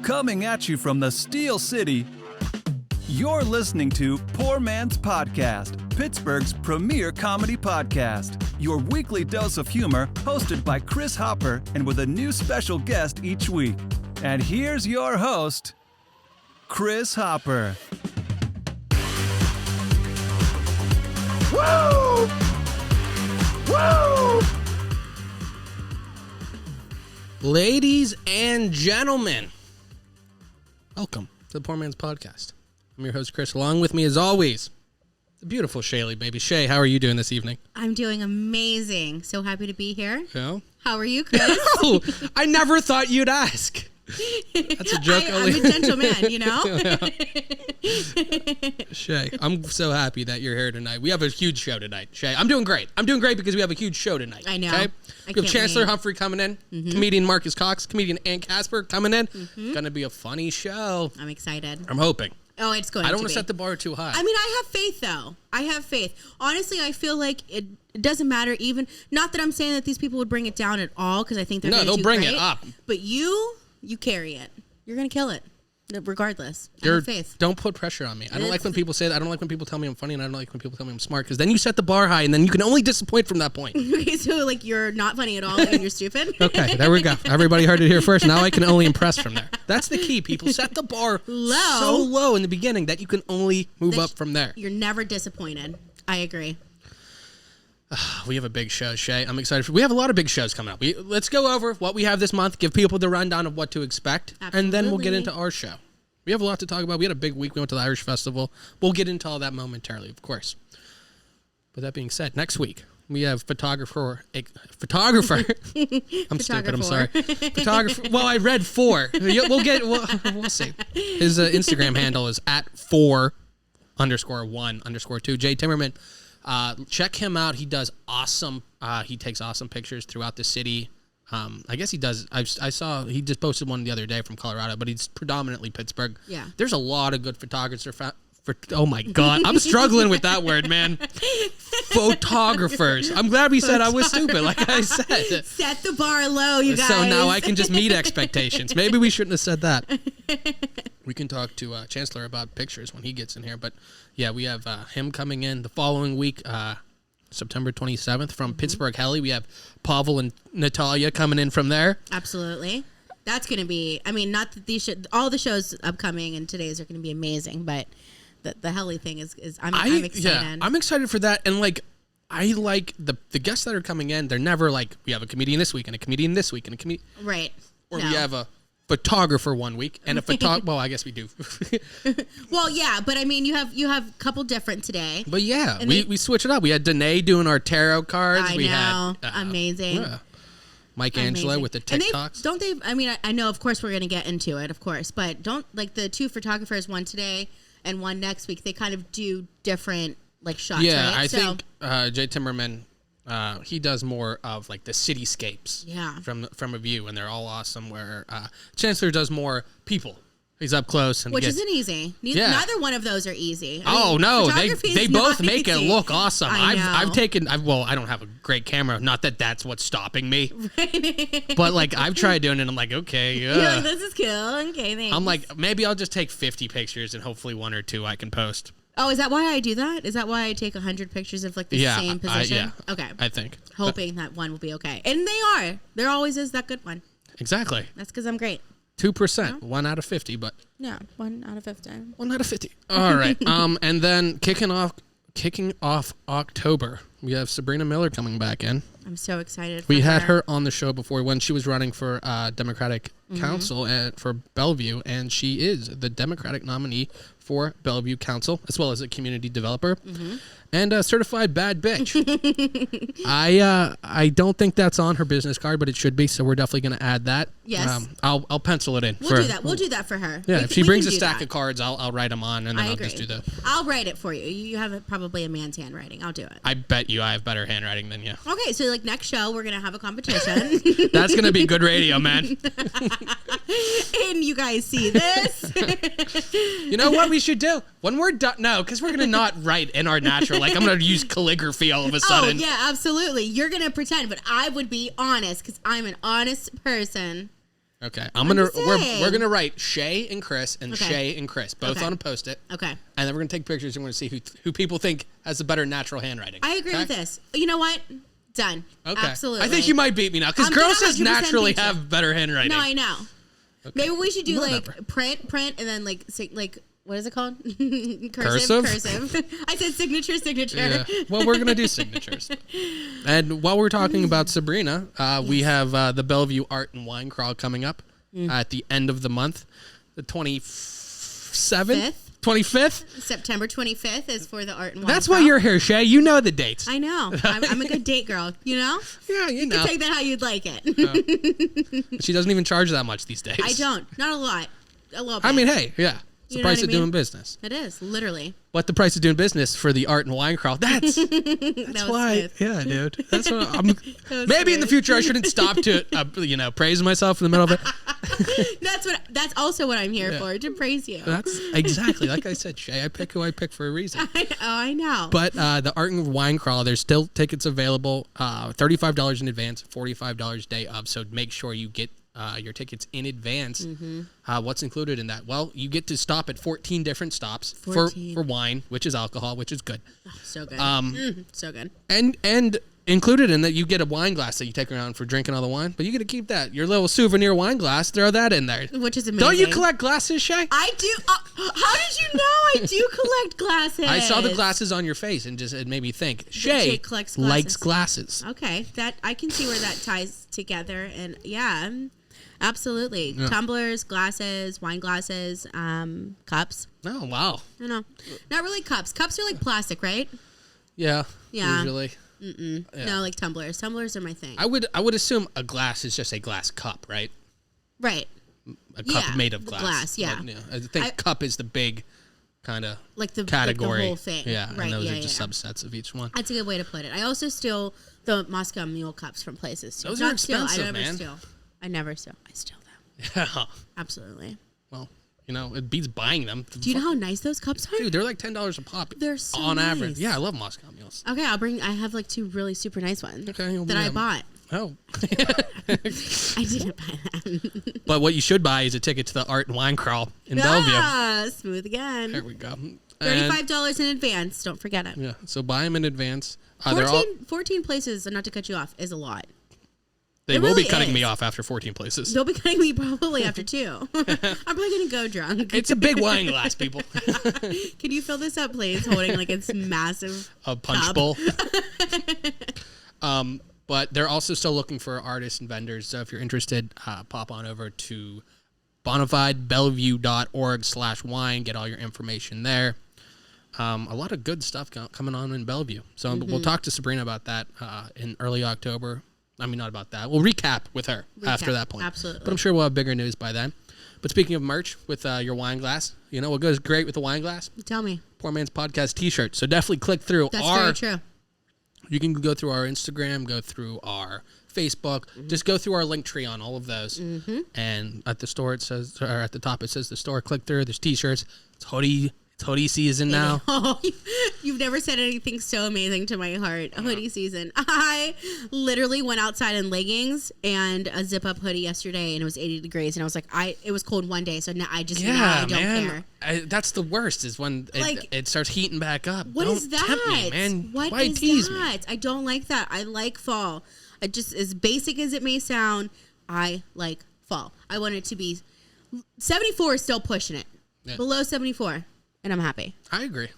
Coming at you from the Steel City, you're listening to Poor Man's Podcast, Pittsburgh's premier comedy podcast. Your weekly dose of humor, hosted by Chris Hopper and with a new special guest each week. And here's your host, Chris Hopper. Woo! Woo! Ladies and gentlemen, welcome to the Poor Man's Podcast. I'm your host, Chris. Along with me, as always, the beautiful Shaylee, baby. Shay, how are you doing this evening? I'm doing amazing. So happy to be here. Yeah? How are you, Chris? Oh, I never thought you'd ask. That's a joke. I'm a gentleman, you know? Shay, I'm so happy that you're here tonight. We have a huge show tonight. Shay, I'm doing great. I'm doing great because we have a huge show tonight. I know. Okay? We have Chancellor Humphrey coming in, comedian Marcus Cox, comedian and Casper coming in. Gonna be a funny show. I'm excited. I'm hoping. Oh, it's going to be. I don't want to set the bar too high. I mean, I have faith, though. I have faith. Honestly, I feel like it doesn't matter even, not that I'm saying that these people would bring it down at all, because I think they're they'll bring it up. But you carry it. You're going to kill it, regardless. I have faith. Don't put pressure on me. I don't like when people say that. I don't like when people tell me I'm funny, and I don't like when people tell me I'm smart, because then you set the bar high, and then you can only disappoint from that point. Okay, so like you're not funny at all, and you're stupid? Okay, there we go. Everybody heard it here first. Now I can only impress from there. That's the key, people. Set the bar so low in the beginning that you can only move up from there. You're never disappointed. I agree. We have a big show, Shay. I'm excited. We have a lot of big shows coming up. Let's go over what we have this month, give people the rundown of what to expect, and then we'll get into our show. We have a lot to talk about. We had a big week. We went to the Irish Festival. We'll get into all that momentarily, of course. But that being said, next week, we have photographer. I'm stupid. I'm sorry. Photographer. Well, I read 4. We'll see. His Instagram handle is @4_1_2. Jay Timmerman. Check him out. He does awesome. He takes awesome pictures throughout the city. I guess he does. I saw he just posted one the other day from Colorado, but he's predominantly Pittsburgh. Yeah. There's a lot of good photographers. Oh my God, I'm struggling with that word, man. Photographers. I'm glad we said I was stupid, like I said. Set the bar low, you guys. So now I can just meet expectations. Maybe we shouldn't have said that. We can talk to Chancellor about pictures when he gets in here. But yeah, we have him coming in the following week, September 27th from Pittsburgh Heli. We have Pavel and Natalia coming in from there. Absolutely. That's going to be, I mean, not that these all the shows upcoming and today's are going to be amazing, but the Heli thing is I'm excited. Yeah, I'm excited for that. And like, I like the guests that are coming in. They're never like, we have a comedian this week and a comedian this week and a comedian. Right. Or we have a photographer one week and a well, I guess we do. Well, yeah, but I mean, you have a couple different today. But yeah, we switch it up. We had Danae doing our tarot cards. I know. Amazing. Yeah. Mike Angelo with the TikToks. I mean, I know, of course, we're going to get into it, of course, but don't, like, the 2 photographers, one today and one next week, they kind of do different, like, shots, yeah, right? I think Jay Timmerman, he does more of, like, the cityscapes from a view, and they're all awesome, where Chancellor does more people. He's up close. And which isn't easy. Neither one of those are easy. I mean, no, they both make easy. It look awesome. I don't have a great camera. Not that that's what's stopping me. Right. But like I've tried doing it. And I'm like, okay, yeah. You're like, this is cool. Okay, thanks. I'm like, maybe I'll just take 50 pictures and hopefully 1 or 2 I can post. Oh, is that why I do that? Is that why I take 100 pictures of like the same position? Yeah. Okay. I think. Hoping that one will be okay. And they are. There always is that good one. Exactly. That's because I'm great. 2%, 1 out of 50, but 1 out of 50. 1 out of 50. All right. And then kicking off October, we have Sabrina Miller coming back in. I'm so excited. We had her on the show before when she was running for Democratic Council for Bellevue, and she is the Democratic nominee for Bellevue Council, as well as a community developer. And a certified bad bitch. I don't think that's on her business card, but it should be, so we're definitely going to add that. Yes. I'll pencil it in. We'll do that. We'll do that for her. Yeah, if she brings a stack of cards, I'll write them on, and then I'll just do I'll write it for you. You have probably a man's handwriting. I'll do it. I bet you I have better handwriting than you. Okay, so like next show, we're going to have a competition. That's going to be good radio, man. And you guys see this. You know what we should do? When we're done, no, because we're going to not write in our natural. Like, I'm going to use calligraphy all of a sudden. Oh, yeah, absolutely. You're going to pretend, but I would be honest because I'm an honest person. Okay. We're gonna write Shay and Chris and Shay and Chris both on a Post-it. Okay. And then we're gonna take pictures and we're gonna see who people think has the better natural handwriting. I agree with this. You know what? Done. Okay. Absolutely. I think you might beat me now because girls just naturally have better handwriting. No, I know. Okay. Maybe we should do Whatever. print, and then like what is it called? Cursive. I said signature. Yeah. Well, we're gonna do signatures. And while we're talking about Sabrina, we have the Bellevue Art and Wine Crawl coming up at the end of the month, the 27th. 25th? September 25th is for the Art and Wine That's Crawl. why you're here, Shay. You know the dates. I know. I'm a good date girl, you know? Yeah, you know. You can take that how you'd like it. She doesn't even charge that much these days. I don't. Not a lot. A little bit. I mean, hey, yeah. It's the price of doing business. It is, literally. But the price of doing business for the Art and Wine Crawl, that's why. Smooth. Yeah, dude. That's what I'm. Maybe in the future I shouldn't stop to, praise myself in the middle of it. That's also what I'm here for, to praise you. That's exactly like I said, Shay. I pick who I pick for a reason. I know. But the Art and Wine Crawl, there's still tickets available. $35 in advance, $45 day of. So make sure you get your tickets in advance. What's included in that? Well, you get to stop at 14 different stops for wine, which is alcohol, which is good. Oh, so good. So good. And included in that, you get a wine glass that you take around for drinking all the wine, but you get to keep that. Your little souvenir wine glass, throw that in there. Which is amazing. Don't you collect glasses, Shay? I do. How did you know I do collect glasses? I saw the glasses on your face and it made me think, Shay likes glasses. Okay, that I can see where that ties together. And yeah, absolutely. Yeah. Tumblers, glasses, wine glasses, cups. Oh, wow. I know. Not really cups. Cups are like plastic, right? Yeah. Yeah. Usually. Yeah. No, like tumblers. Tumblers are my thing. I would assume a glass is just a glass cup, right? Right. A cup made of glass. Yeah. But, I think cup is the big kind of like the category. Like the whole thing. Yeah. Right. And those are just subsets of each one. That's a good way to put it. I also steal the Moscow Mule cups from places too. Those are expensive, I never steal. I steal them. Yeah. Absolutely. Well, it beats buying them. Do you know how nice those cups are? Dude, they're like $10 a pop. They're so on nice. average. Yeah, I love Moscow Mules. Okay, I have like 2 really super nice ones that I bought. Oh. I didn't buy them. But what you should buy is a ticket to the Art and Wine Crawl in Bellevue. Smooth again. There we go. $35 in advance. Don't forget it. Yeah, so buy them in advance. 14 places, not to cut you off, is a lot. They will be cutting me off after 14 places. They'll be cutting me probably after 2. I'm probably going to go drunk. It's a big wine glass, people. Can you fill this up, please? Holding like it's massive punch bowl. But they're also still looking for artists and vendors. So if you're interested, pop on over to bonafidebellevue.org/wine. Get all your information there. A lot of good stuff coming on in Bellevue. So we'll talk to Sabrina about that in early October. I mean, not about that. We'll recap with her after that point. Absolutely. But I'm sure we'll have bigger news by then. But speaking of merch with your wine glass, you know what goes great with the wine glass? Tell me. Poor Man's Podcast t-shirt. So definitely click through That's very true. You can go through our Instagram, go through our Facebook, just go through our link tree on all of those. And at the store it says, or at the top it says the store. Click through. There's t-shirts. It's hoodie season now. You've never said anything so amazing to my heart. Hoodie season. I literally went outside in leggings and a zip up hoodie yesterday, and it was 80 degrees, and I was like, it was cold one day, so now I don't care. That's the worst is when it starts heating back up. What is that? Tempt me, man. Why tease me? I don't like that. I like fall. As basic as it may sound, I like fall. I want it to be 74 is still pushing it. Yeah. Below 74. And I'm happy. I agree.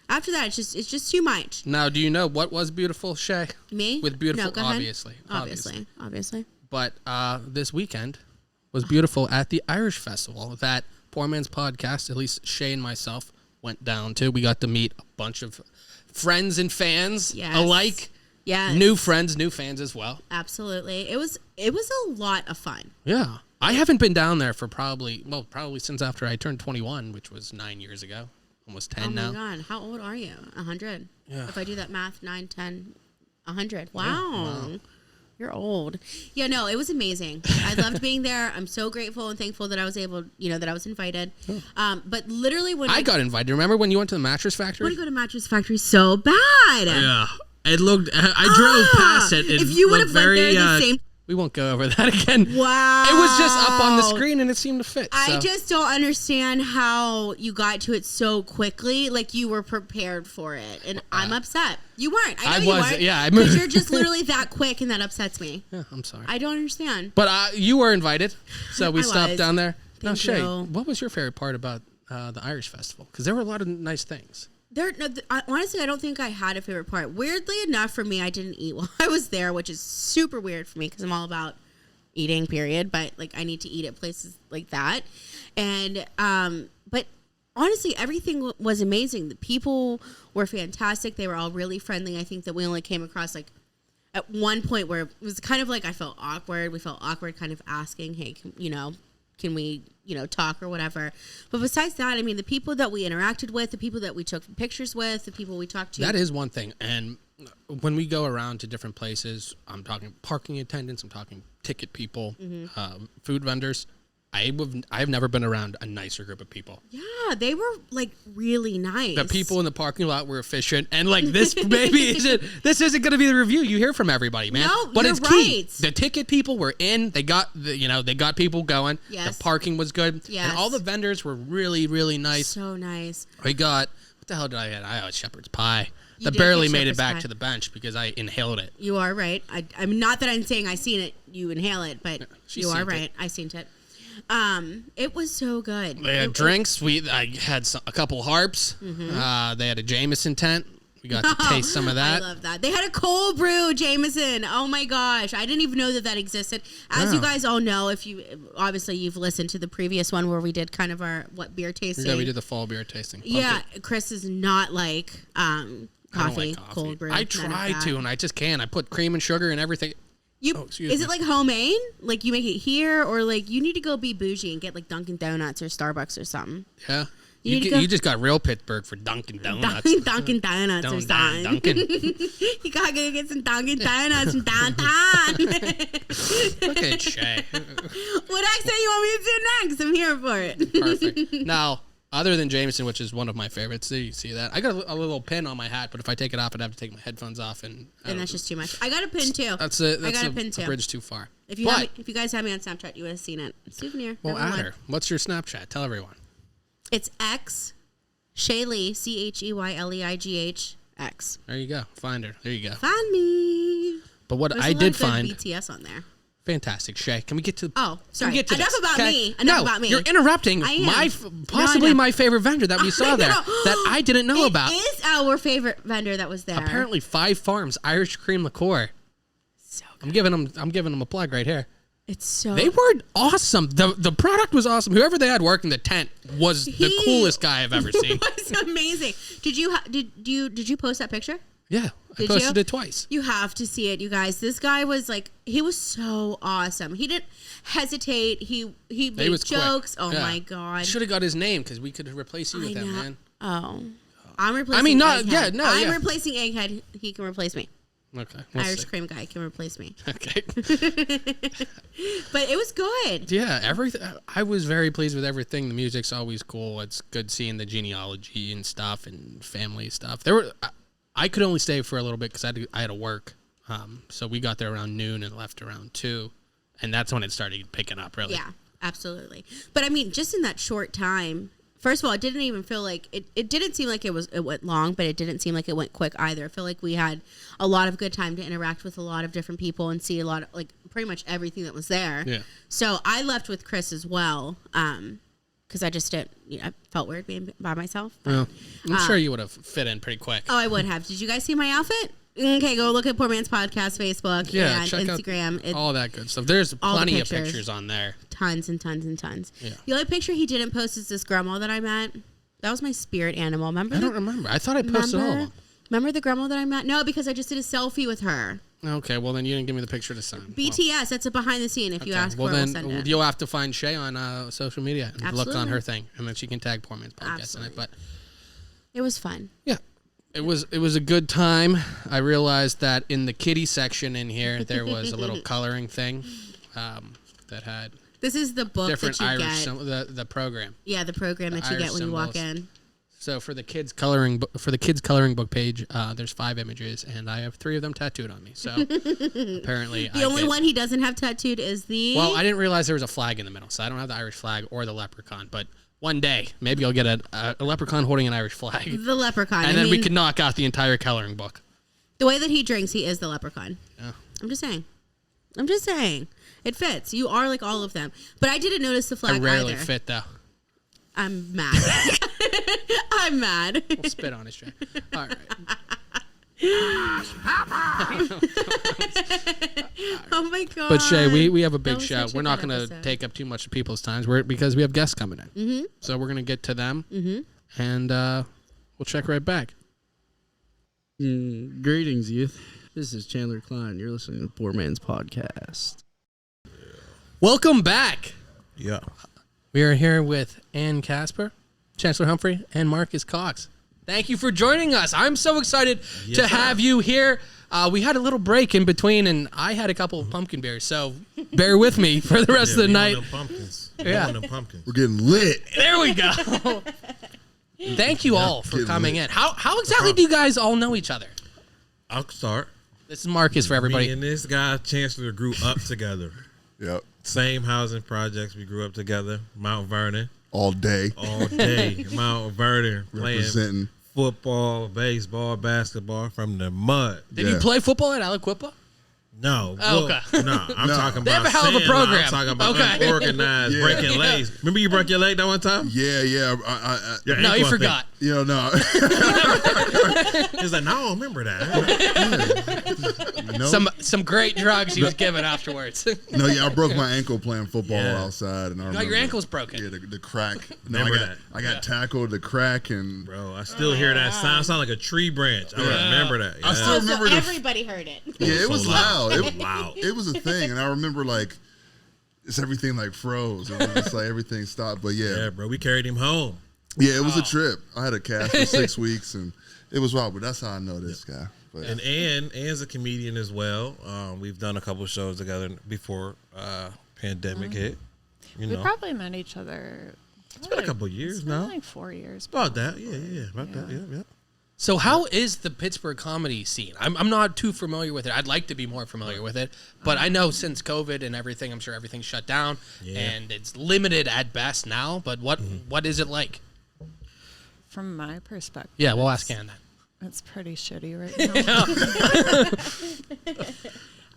After that, it's just too much. Now, do you know what was beautiful, Shay? Me? With beautiful, no, go ahead. Obviously. But this weekend was beautiful at the Irish Festival that Poor Man's Podcast, at least Shay and myself, went down to. We got to meet a bunch of friends and fans alike. Yeah. New friends, new fans as well. Absolutely. It was a lot of fun. Yeah. I haven't been down there for probably since after I turned 21, which was 9 years ago. Almost 10 now. Oh, my God. How old are you? 100. Yeah. If I do that math, 9, 10, 100. Wow. You're old. Yeah, no, it was amazing. I loved being there. I'm so grateful and thankful that I was able, that I was invited. But literally when I got invited. Remember when you went to the Mattress Factory? I want to go to Mattress Factory so bad. Yeah. It looked, I drove past it. If you would have went there the same We won't go over that again. Wow. It was just up on the screen and it seemed to fit. I just don't understand how you got to it so quickly. Like you were prepared for it. And I'm upset. You weren't. I know you weren't. Yeah. Because you're just literally that quick and that upsets me. Yeah, I'm sorry. I don't understand. But you were invited. So we stopped down there. Now, Thank Shay, you. what was your favorite part about the Irish Festival? Because there were a lot of nice things. Honestly, I don't think I had a favorite part. Weirdly enough, for me, I didn't eat while I was there, which is super weird for me because I'm all about eating, period. But like, I need to eat at places like that. And but honestly, everything was amazing. The people were fantastic. They were all really friendly. I think that we only came across like at one point where it was kind of like I felt awkward. We felt awkward, kind of asking, "Hey, can we, talk or whatever?" But besides that, I mean, the people that we interacted with, the people that we took pictures with, the people we talked to. That is one thing. And when we go around to different places, I'm talking parking attendants, I'm talking ticket people, food vendors. I've never been around a nicer group of people. Yeah, they were like really nice. The people in the parking lot were efficient, and like this this isn't going to be the review you hear from everybody, man. No, but you're it's key. right. The ticket people were in. They got they got people going. Yes. The parking was good. Yes. And all the vendors were really, really nice. So nice. I got what the hell did I get? I had shepherd's pie. You That did barely get made it shepherd's back pie. to the bench because I inhaled it. You are right. I'm not that I'm saying I seen it. You inhale it, but she you are seen it. right. I seen it. It was so good. They had drinks. I had a couple harps. They had a Jameson tent. We got to taste some of that. I love that. They had a cold brew Jameson. Oh my gosh. I didn't even know that existed. As you guys all know, you've listened to the previous one where we did kind of our beer tasting. Yeah, we did the fall beer tasting. Yeah, Chris is not like coffee, I don't like coffee. cold brew. I try to, and I just can't. I put cream and sugar and everything. Is it like homemade? Like you make it here, or like you need to go be bougie and get like Dunkin' Donuts or Starbucks or something? Yeah. You just got real Pittsburgh for Dunkin' Donuts. Dunkin' Donuts or something. Dunkin'. You gotta go get some Dunkin' Donuts from downtown. Look at Shay. What accent you want me to do next? I'm here for it. Perfect. Now, other than Jameson, which is one of my favorites, you see that? I got a little pin on my hat, but if I take it off, I'd have to take my headphones off. And that's just too much. I got a pin too. That's a pin too. A bridge too far. If you guys had me on Snapchat, you would have seen it. Souvenir. Well, add her. What's your Snapchat? Tell everyone. It's X Shaylee, CHEYLEIGH X. There you go. Find her. There you go. Find me. But what There's I did find BTS on there. Fantastic, Shay. Can we get to? Oh, sorry. Enough about me. Enough about me. You're interrupting my favorite vendor that we saw there that I didn't know about. It is our favorite vendor that was there. Apparently, 5 Farms Irish Cream Liqueur. So good. I'm giving them a plug right here. It's so. They were awesome. The product was awesome. Whoever they had working the tent was the coolest guy I've ever seen. It was amazing. Did you post that picture? Yeah, I posted it twice. You have to see it, you guys. This guy was he was so awesome. He didn't hesitate. He made jokes. Quick. Oh my god! Should have got his name because we could replace you with him, man. Oh, I'm replacing. Egghead. I'm replacing Egghead. He can replace me. Okay, Irish cream guy can replace me. Okay, but it was good. Yeah, everything. I was very pleased with everything. The music's always cool. It's good seeing the genealogy and stuff and family stuff. I could only stay for a little bit because I had to work. So we got there around noon and left around 2, and that's when it started picking up. Really. Yeah, absolutely. But I mean, just in that short time. First of all, it didn't even feel like it didn't seem like it went long, but it didn't seem like it went quick either. I feel like we had a lot of good time to interact with a lot of different people and see a lot of pretty much everything that was there. Yeah. So I left with Chris as well, because I just didn't. I felt weird being by myself. But, well, I'm sure you would have fit in pretty quick. Oh, I would have. Did you guys see my outfit? Okay, go look at Poor Man's Podcast, Facebook, and check Instagram. Out all that good stuff. There's plenty of pictures on there. Tons and tons and tons. Yeah. The only picture he didn't post is this grandma that I met. That was my spirit animal. Remember? I don't remember. I thought I posted all of them. Remember the grandma that I met? No, because I just did a selfie with her. Okay, well then you didn't give me the picture to send. BTS, that's a behind the scene. If you ask for it, we'll send it. You'll have to find Shay on social media and Absolutely. look on her thing, and then she can tag Poor Man's Podcast in it. But it was fun. Yeah, it was a good time. I realized that in the kiddie section in here there was a little coloring thing that had. This is the book different that you Irish get. the program. Yeah, the program that you get when you walk in. So for the kids coloring book page, there's 5 images, and I have 3 of them tattooed on me. So apparently, the only one he doesn't have tattooed is the. Well, I didn't realize there was a flag in the middle, so I don't have the Irish flag or the leprechaun. But one day, maybe I'll get a leprechaun holding an Irish flag. The leprechaun, and then we can knock out the entire coloring book. The way that he drinks, he is the leprechaun. Yeah. I'm just saying. It fits. You are like all of them. But I didn't notice the flag I rarely either. fit though. I'm mad. I'm mad. We'll spit on his tray. All right. Oh my god! But Shay, we have a big was show. such a We're not good going to episode. take up too much of people's times because we have guests coming in. Mm-hmm. So we're going to get to them, and we'll check right back. Greetings, youth. This is Chandler Klein. You're listening to Poor Man's Podcast. Welcome back. Yeah. We are here with Ann Casper, Chancellor Humphrey, and Marcus Cox. Thank you for joining us. I'm so excited to have you here. We had a little break in between, and I had a couple of pumpkin beers, so bear with me for the rest of the night. Pumpkins. Yeah. Pumpkins. We're getting lit. There we go. Thank you all for coming in. How exactly do you guys all know each other? I'll start. This is Marcus for everybody. Me and this guy, Chancellor, grew up together. Yep. Same housing projects. We grew up together. Mount Vernon. All day. All day. Mount Vernon. Playing Representing. football, baseball, basketball from the mud. Did you play football at Aliquippa? No. Oh, well, okay. No, I'm talking They about have a hell of a sand, program. I'm talking about Okay. unorganized, breaking legs. Remember you broke your leg that one time? Yeah. Your No, ankle, you I forgot. No. think. He's like, no, I don't remember that. No. Some great drugs he was given afterwards. No, I broke my ankle playing football Yeah. outside, and I got remember, your ankles broken. Yeah, the crack. No, Remember I got tackled, the crack, and Bro, I still hear that sound. Sound like a tree branch. I remember that. I Yeah. still remember everybody heard it. Yeah, it was So loud. Loud. It was a thing, and I remember it's everything froze. It was just everything stopped. But Yeah, bro, we carried him home. it was a trip. I had a cast for 6 weeks, and it was wild. But that's how I know this guy. But And Ann's a comedian as well. We've done a couple shows together before pandemic hit. You We know, probably met each other. it's been a couple years It's been now. like 4 years. About that, yeah, about that, yeah. So how is the Pittsburgh comedy scene? I'm not too familiar with it. I'd like to be more familiar with it, but I know since COVID and everything, I'm sure everything's shut down and it's limited at best now. But what is it like? From my perspective, Yeah, we'll ask Ann that. it's pretty shitty right now.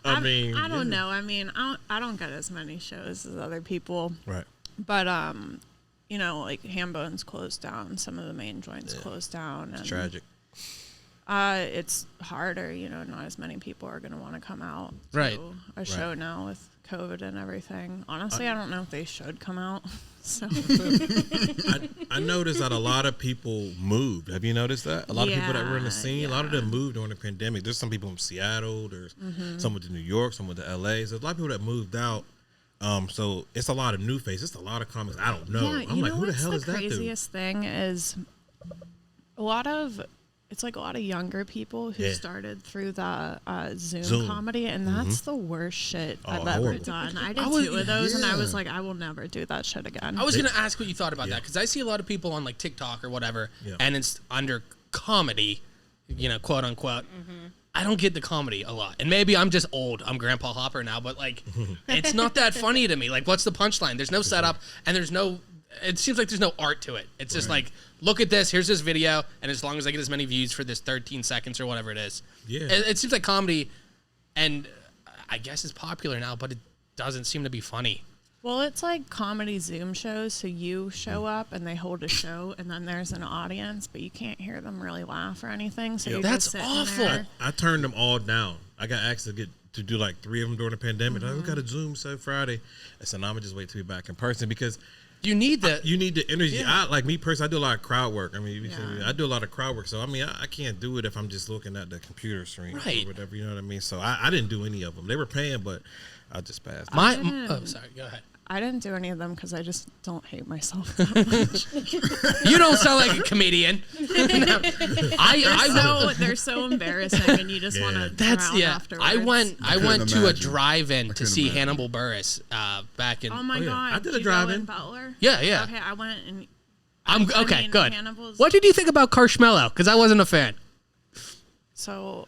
I mean, I don't know. I mean, I don't get as many shows as other people, right? but like Hambone's closed down. Some of the main joints closed down. And, Tragic. It's harder. Not as many people are going to want to come out Right. to a show now with COVID and everything. Honestly, I don't know if they should come out. So I noticed that a lot of people moved. Have you noticed that? A lot of people that were in the scene, a lot of them moved during the pandemic. There's some people from Seattle. There's some went to New York, some went to LA. So there's a lot of people that moved out. So it's a lot of new faces. It's a lot of comics I don't know. yeah, I'm like, who the hell is that The dude? craziest thing is a lot of younger people who started through the Zoom comedy, and that's the worst shit I've ever horrible. done. I did 2 of those, and I was like, I will never do that shit again. I was going to ask what you thought about that because I see a lot of people on TikTok or whatever, and it's under comedy, quote unquote. I don't get the comedy a lot, and maybe I'm just old. I'm Grandpa Hopper now, but it's not that funny to me. What's the punchline? There's no setup, and there's no. It seems like there's no art to it. It's just look at this. Here's this video, and as long as I get as many views for this 13 seconds or whatever it is, it seems like comedy, and I guess it's popular now, but it doesn't seem to be funny. Well, it's like comedy Zoom shows, so you show up and they hold a show, and then there's an audience, but you can't hear them really laugh or anything. So you're That's just sitting awful. there. I turned them all down. I got asked to do 3 of them during the pandemic. We got a Zoom show Friday. I said, no, I'm gonna just wait till we're back in person because You need the energy. Yeah. I me personally, I do a lot of crowd work. I mean, I do a lot of crowd work. So I can't do it if I'm just looking at the computer screen Right. or whatever. You know what I mean? So I didn't do any of them. They were paying, but I just passed. oh, sorry, go ahead. I didn't do any of them because I just don't hate myself that much. You don't sound like a comedian. They're so embarrassing, and you just want to afterwards. I went to a imagine. drive-in to couldn't see imagine. Hannibal Buress back in. Oh my yeah. god! I did a you go drive-in. in Butler. Yeah. Okay, I went and Okay, good. Hannibal's, What did you think about Carshmello? Because I wasn't a fan. So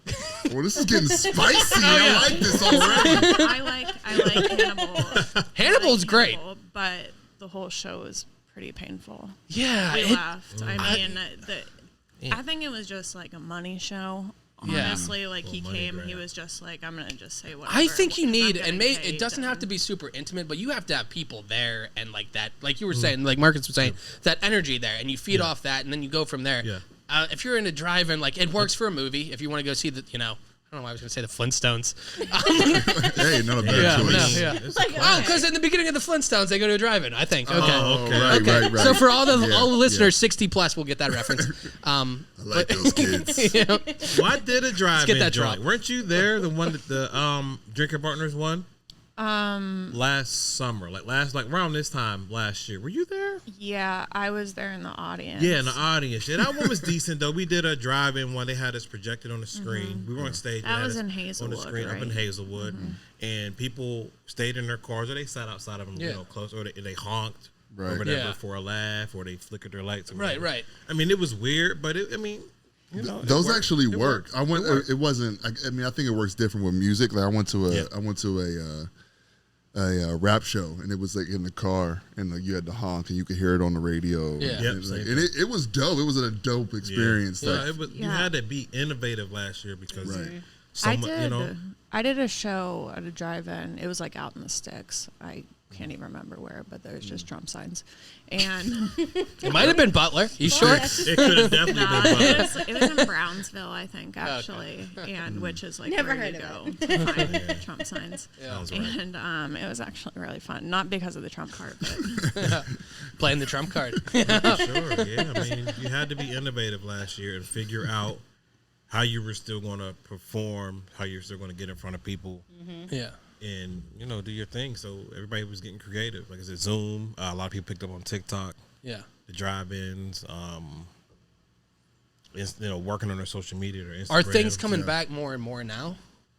Well, this is getting spicy. I like this already. I like Hannibal. Hannibal's great. Hannibal, but the whole show was pretty painful. Yeah. We laughed. I mean, I think it was just like a money show. Yeah. Honestly, like he came, grab. he was just like, I'm gonna just say whatever. I think you because I'm need, getting and paid it doesn't have and- to be super intimate, but you have to have people there and like that, like you were saying, like Marcus was saying, that energy there, and you feed off that, and then you go from there. Yeah. If you're in a drive-in, like it works for a movie. If you want to go see the, I don't know why I was going to say the Flintstones. Hey, not a bad choice. It's Like, a Because in the beginning of the Flintstones, they go to a drive-in, I think. Okay. Oh, Okay. right. So for all the Yeah, listeners, 60 plus will get that reference. I like those kids. Why did a drive-in get that joint? drop. Weren't you there? The one that the drinking partners won last summer, like around this time last year. Were you there? Yeah, I was there in the audience. Yeah, in the audience. Yeah, that one was decent though. We did a drive-in one. They had us projected on the screen. We were on stage. That They had was us in on the Hazelwood, screen up in right? Hazelwood, and people stayed in their cars or they sat outside of them, Yeah. close, or they honked Right. or whatever Yeah. for a laugh, or they flickered their lights. Or Right, whatever. right. I mean, it was weird, but it Those actually It worked. I went. It wasn't. I mean, I think it works different with music. Like I went to a rap show, and it was like in the car, and like you had to honk, and you could hear it on the radio. Yeah. and, Yep, it was, same and it was dope. It was a dope experience. Yeah, Like, it was. You Yeah. had to be innovative last year because Right. I did a show at a drive-in. It was like out in the sticks. I can't even remember where, but there's just Trump signs. And It might have been Butler. You sure? it could have definitely nah, been fun. it was in Brownsville, I think, actually, and which is like Never where heard you of go to find Trump signs. Sounds right. And it was actually really fun, not because of the Trump part, but Playing the trump card. Sure, yeah. I mean, you had to be innovative last year and figure out how you were still going to perform, how you're still going to get in front of people, Yeah. and do your thing. So everybody was getting creative. Like I said, Zoom. A lot of people picked up on TikTok, Yeah. the drive-ins. Working on their social media, their Instagram. Are things coming back more and more now?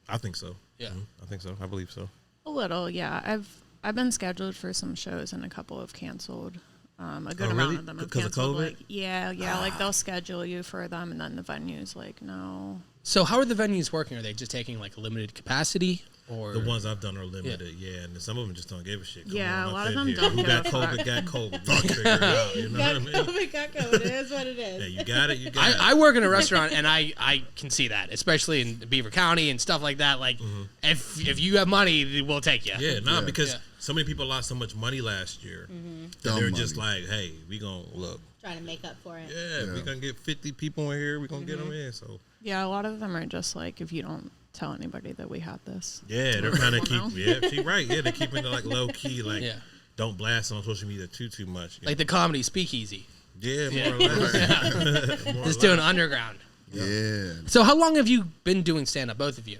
I think so. Yeah. I think so. I believe so. a little, yeah. I've been scheduled for some shows, and a couple have canceled. A good amount really? of them have 'Cause of canceled. COVID? Like, yeah, like they'll schedule you for them, and then the venue's like, no. So how are the venues working? Are they just taking like limited capacity, or The ones I've done are limited, yeah, and some of them just don't give a shit. Come Yeah, on, a I'm lot of in them here. don't Who give got a fuck. COVID? Got COVID. We can figure it out. You know what I mean? It is what it is. Yeah, you got it. You got it. I work in a restaurant and I can see that, especially in Beaver County and stuff like that. Like, if you have money, we'll take you. Yeah, nah, Yeah. because Yeah. so many people lost so much money last year that Dumb they're just money. like, hey, we gonna look. Trying to make up for it. Yeah, we gonna get 50 people in here. We gonna get them in. So Yeah, a lot of them are just like, if you don't tell anybody that we had this. yeah, they're trying to Well, keep. no. Yeah, she right. Yeah, they're keeping it like low key. Like, Yeah. don't blast on social media too much. Like the comedy speakeasy. Yeah, more or less. More or Just doing less. underground. yeah. So how long have you been doing stand up, both of you?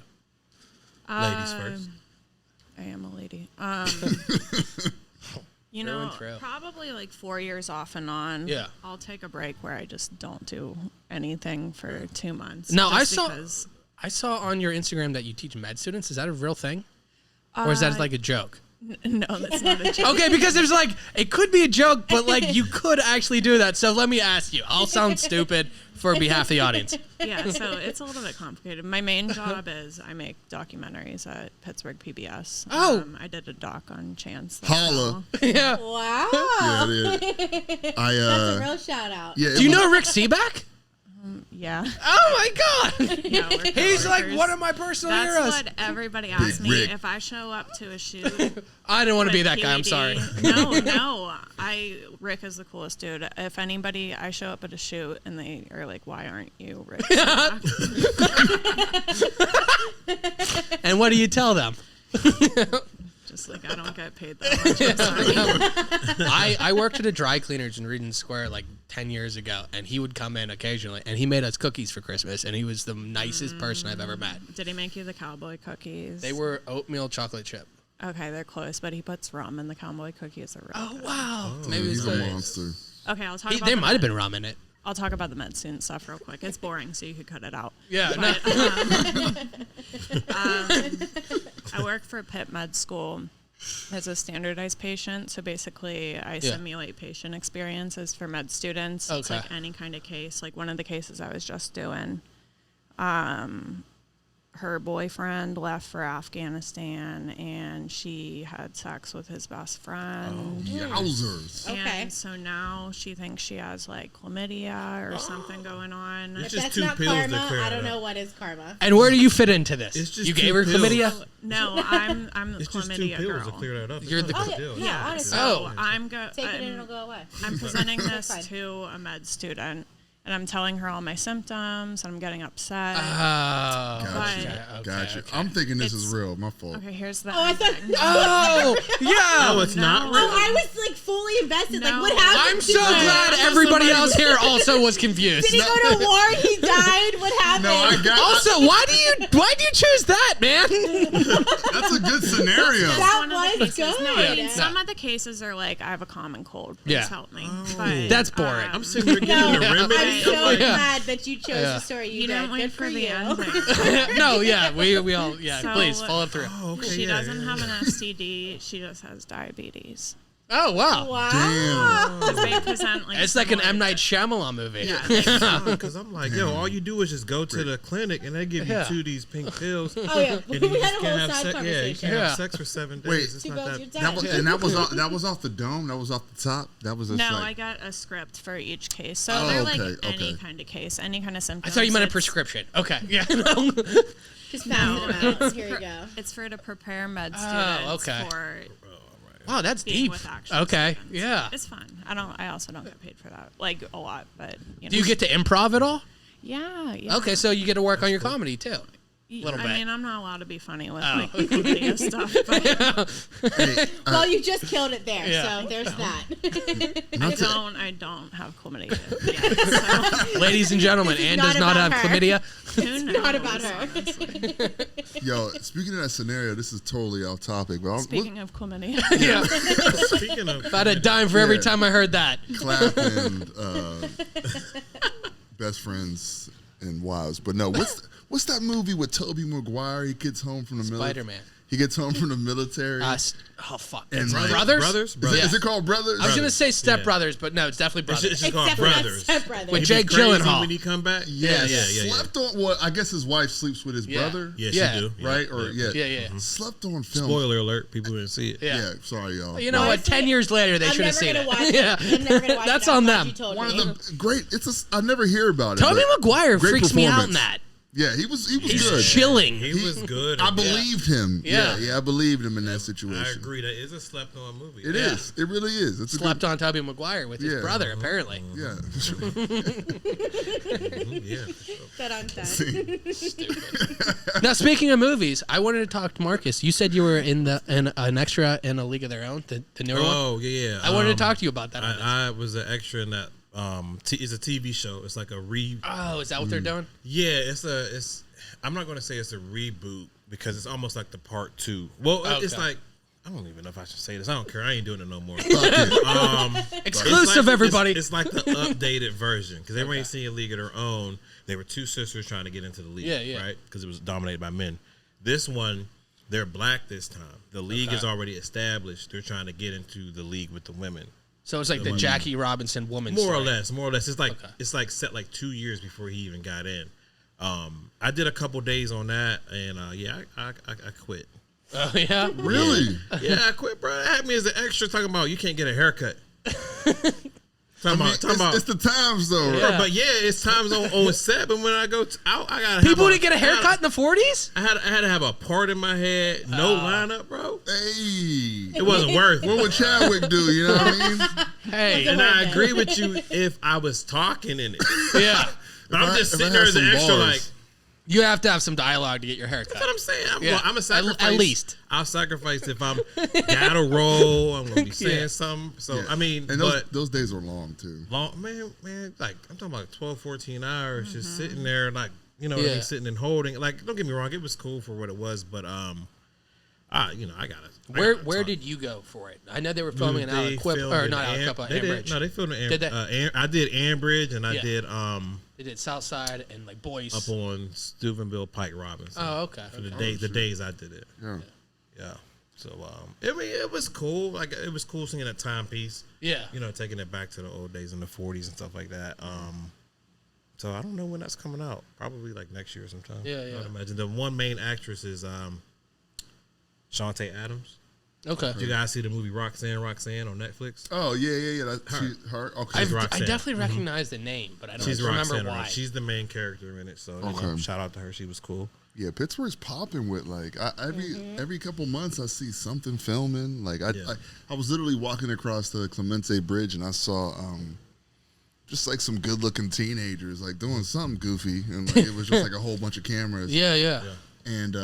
Ladies first. I am a lady. You Through know, and through. probably like 4 years off and on. Yeah. I'll take a break where I just don't do anything for 2 months. Now, just I saw- because- I saw on your Instagram that you teach med students. Is that a real thing? Or is that like a joke? No, that's not a joke. Okay, because there's like, it could be a joke, but like you could actually do that. So let me ask you. I'll sound stupid for behalf of the audience. Yeah, so it's a little bit complicated. My main job is I make documentaries at Pittsburgh PBS. Oh. I did a doc on Chance. Holla. Yeah. Wow. Yeah, it is. That's a real shout out. Yeah. Do you know Rick Seaback? Yeah. Oh my God. Yeah, we're He's like coworkers. one of my personal That's heroes. what everybody asks Big me Rick. if I show up to a shoot. I didn't want to be with that guy. I'm PED. sorry. No. Rick is the coolest dude. If anybody, I show up at a shoot and they are like, "Why aren't you Rick?" And what do you tell them? Just like, I don't get paid that much. I'm sorry. I worked at a dry cleaners in Regent Square like 10 years ago, and he would come in occasionally, and he made us cookies for Christmas, and he was the nicest person I've ever met. Did he make you the cowboy cookies? They were oatmeal chocolate chip. Okay, they're close, but he puts rum in the cowboy cookies. Are real good. Wow. Maybe He's it's a the, monster. Okay, I'll talk about there the might have med- been rum in it. I'll talk about the med student stuff real quick. It's boring, so you could cut it out. Yeah. I work for Pitt Med School. as a standardized patient. So basically, I simulate patient experiences for med students. Okay. It's like any kind of case. Like one of the cases I was just doing, her boyfriend left for Afghanistan, and she had sex with his best friend. Yowzers. Okay. And so now she thinks she has like chlamydia or something going on. It's If just that's 2 not pills to karma, clear I it don't up. know what is karma. And where do you fit into this? It's just you 2 gave her pills. chlamydia? No, I'm the It's just 2 chlamydia pills girl. to clear that up. You're It's the- not a Oh, big deal. yeah, It's honestly. not a So big I'm Take it and it'll go away. I'm presenting this Fine. to a med student, and I'm telling her all my symptoms, and I'm getting upset. Gotcha. I'm thinking this is real. My fault. Okay, here's the Oh, I end thought. thing. Oh, yeah. No, it's not No. real. Oh, I was like fully invested. Like, No. what happened? I'm to so him? glad everybody else here also was confused. Did he go to war? He died. What happened? No, I got. Also, why do you choose that, man? That's a good scenario. That One of the was cases. good. No, I mean, Yeah. some of the cases are like, I have a common cold. Please Yeah. help me. But, That's boring. I'm sitting here getting the remedy. I'm so like, glad that you chose the story you You did. didn't wait Good for the you. ending. No, yeah, we all, So- please follow through. oh, okay, She yeah, doesn't yeah. have an STD. She just has diabetes. Oh, wow. Wow. Because they present like It's like an similar M. Night to- Shyamalan movie. Yeah, Because I'm like, yo, all you do is just go to the clinic and they give you Yeah. 2 of these pink pills. Oh yeah, And we you had just a can't whole have side sex. Yeah, you conversation. can't Yeah. have sex for 7 days. Wait, It's Two not girls, that. you're That was, dead. and that was off the dome. That was off the top. That was just No, like. I got a script for each case. So Oh, they're like okay, any okay. kind of case, any kind of I symptoms. thought you meant a It's- prescription. Okay. Yeah. Just pass it out. Here you go. It's for to prepare med Oh, students okay. for Wow, that's being deep. with actual Okay. students. Yeah. It's fun. I also don't get paid for that. Like a lot, but you know. Do you get to improv at all? Yeah, yeah. Okay, so you get to work on your comedy too. little I bit. mean, I'm not allowed to be funny with Oh. like chlamydia stuff, but Hey, Well, you just killed it there, Yeah. so there's that. I don't have chlamydia yet. So Ladies and gentlemen, Ann not does not have about her. chlamydia. who knows? Not about her. honestly. yo, speaking of that scenario, this is totally off topic, but I'm Speaking of chlamydia, Yeah. Speaking of, About a dime for every Yeah. time I heard that. clapping best friends and wives. But no, what's that movie with Tobey Maguire? He gets home from the military. Spider-Man. He gets home from the military. Oh, fuck. And It's like- Brothers? Is it called Brothers? I was going to say Step Yeah. Brothers, but no, it's definitely It's Brothers. just called Except for that Brothers. stepbrother. With He Jake be crazy Gyllenhaal. when he come back. Yeah, yeah. Slept on. Well, I guess his wife sleeps with his Yeah. brother. Yes, Yeah. you do. Yeah, Right? Or yeah. Yeah. Slept on film. Spoiler alert: people didn't see it. Yeah. Yeah. Sorry, y'all. You know what? Honestly, 10 years later, they I'm should have never seen gonna it. watch it. Yeah. I'm never gonna watch That's it. I'm on glad them. You told One me. of the great. I never hear about it. Tobey but Maguire great freaks me out in performance. that. Yeah, he was He's good. chilling. He was good. I believed him. Yeah. Yeah, I believed him in that situation. I agree. That is a slept-on movie. It is. It really is. It's Slept a on Tobey Maguire with his Yeah. brother, apparently. good, Yeah. Yeah. For sure. But I'm done. Now, speaking of movies, I wanted to talk to Marcus. You said you were in an extra in A League of Their Own, the newer one. Oh yeah. I wanted to talk to you about that. I was an extra in that. It's a TV show. It's like a Oh, is that what they're doing? Yeah, it's. I'm not going to say it's a reboot because it's almost like the part 2. Well, it's Okay. like I don't even know if I should say this. I don't care. I ain't doing it no more. Exclusive, It's like- everybody. It's like the updated version because everybody ain't seen A League of Their Own. They were 2 sisters trying to get into the league, Yeah. right? Because it was dominated by men. This one, they're black this time. The league is already established. They're trying to get into the league with the women. So it's like the Jackie Robinson woman More story. or less. It's like set like 2 years before he even got in. I did a couple days on that, and I quit. Oh, yeah? Really? Yeah, I quit, bro. They had me as an extra talking about you can't get a haircut. Talking about. It's the times though. Yeah. Right? But yeah, it's times on set. But when I go out, I gotta. People have didn't get a haircut in the 40s? I had to have a part in my head, no lineup, bro. Hey. It wasn't worth What it. would Chadwick do? You know what I mean? Hey. And I agree with you if I was talking in it. Yeah. But I'm just If I sitting there had as an some extra, bars. like. You have to have some dialogue to get your haircut. That's what I'm saying. Yeah. I'm a sacrifice. At least. I'll sacrifice if I'm gotta roll. I'm gonna be saying Yeah. something. So Yeah. I mean, And but those days were long too. long man, like I'm talking about 12, 14 hours just sitting there, like Yeah. sitting and holding. Like, don't get me wrong, it was cool for what it was, but I gotta. Where did you go for it? I know they were filming in Aliquippa, or not Aliquippa, Ambridge. No, they filmed in Did they? I did Ambridge, and I Yeah. did They did Southside and like Boyce. up on Steubenville Pike Robinson. Oh, okay. For the days I did it. Yeah. Yeah. So it was cool. Like it was cool seeing a timepiece. Yeah. You know, taking it back to the old days in the 40s and stuff like that. So I don't know when that's coming out. Probably like next year sometime. Yeah. I'd imagine the one main actress is Shantae Adams. Okay. Did you guys see the movie Roxanne on Netflix? Oh yeah. That's her. Okay. Roxanne. I definitely recognize the name, but I don't remember Roxanne, why. She's the main character in it. So you know, shout out to her. She was cool. Yeah, Pittsburgh's popping with like every couple months I see something filming. Like I was literally walking across the Clemente Bridge and I saw just like some good looking teenagers like doing something goofy and like, it was just like a whole bunch of cameras. Yeah. And